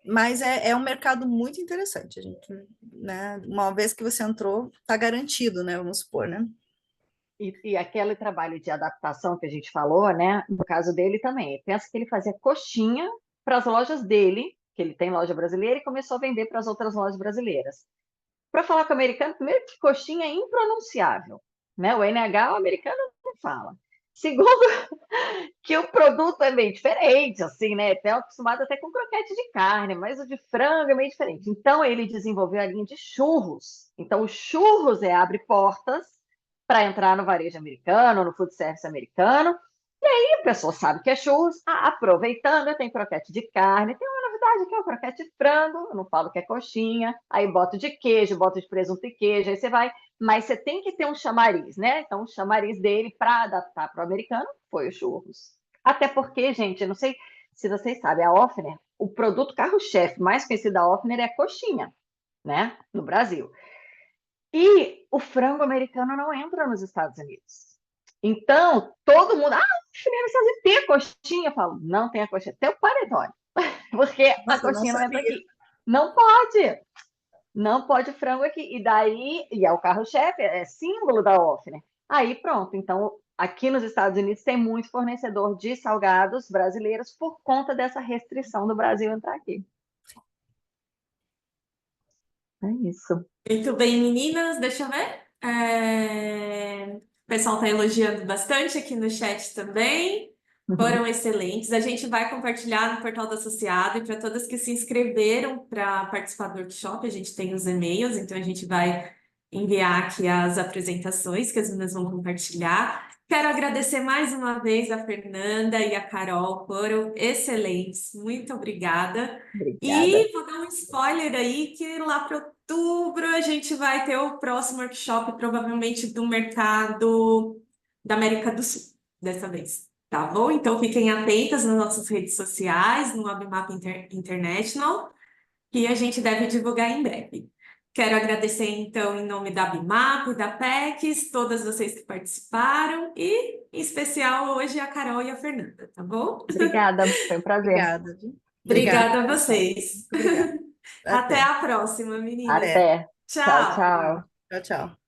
mas é um mercado muito interessante. A gente, né, uma vez que você entrou, tá garantido, né? Vamos supor, né? E aquele trabalho de adaptação que a gente falou, né? No caso dele também. Pensa que ele fazia coxinha para as lojas dele, que ele tem loja brasileira, e começou a vender para as outras lojas brasileiras. Para falar com o americano, primeiro que coxinha é impronunciável, né? O NH, o americano não fala. Segundo, que o produto é meio diferente, assim, né? Até acostumado até com croquete de carne, mas o de frango é meio diferente. Então, ele desenvolveu a linha de churros. Então, o churros abre portas para entrar no varejo americano, no food service americano. E aí, a pessoa sabe que é churros, aproveitando, tem croquete de carne, tem uma novidade que é o croquete de frango, eu não falo que é coxinha, aí boto de queijo, boto de presunto e queijo, aí você vai, mas você tem que ter um chamariz, né? Então, o chamariz dele para adaptar para o americano foi o churros. Até porque, gente, eu não sei se vocês sabem, a Offner, o produto carro-chefe mais conhecido da Offner é a coxinha, né? No Brasil. E o frango americano não entra nos Estados Unidos. Então, todo mundo, nos Estados Unidos tem a coxinha? Eu falo, não tem a coxinha, tem o panetone, porque a Nossa, eu não coxinha não entra sabia. aqui. Não pode, não pode frango aqui. E daí, e é o carro-chefe, é símbolo da Offner. Aí pronto, então aqui nos Estados Unidos tem muito fornecedor de salgados brasileiros por conta dessa restrição do Brasil entrar aqui. É isso. Muito bem, meninas, deixa eu ver. O pessoal está elogiando bastante aqui no chat também. Foram excelentes. A gente vai compartilhar no portal do associado e para todas que se inscreveram para participar do workshop, a gente tem os e-mails, então a gente vai enviar aqui as apresentações que as meninas vão compartilhar. Quero agradecer mais uma vez a Fernanda e a Carol, foram excelentes. Muito obrigada. Obrigada. E vou dar um spoiler aí que lá para outubro a gente vai ter o próximo workshop, provavelmente do mercado da América do Sul, dessa vez. Tá bom? Então fiquem atentas nas nossas redes sociais, no Abimap International, que a gente deve divulgar em breve. Quero agradecer, então, em nome da Abimap, da PECs, todas vocês que participaram, e em especial hoje a Carol e a Fernanda, tá bom? Obrigada, foi um prazer. Obrigada. Obrigada a Obrigada. vocês. Obrigada. Até a próxima, meninas. Até. Tchau, Tchau. tchau. Tchau, tchau.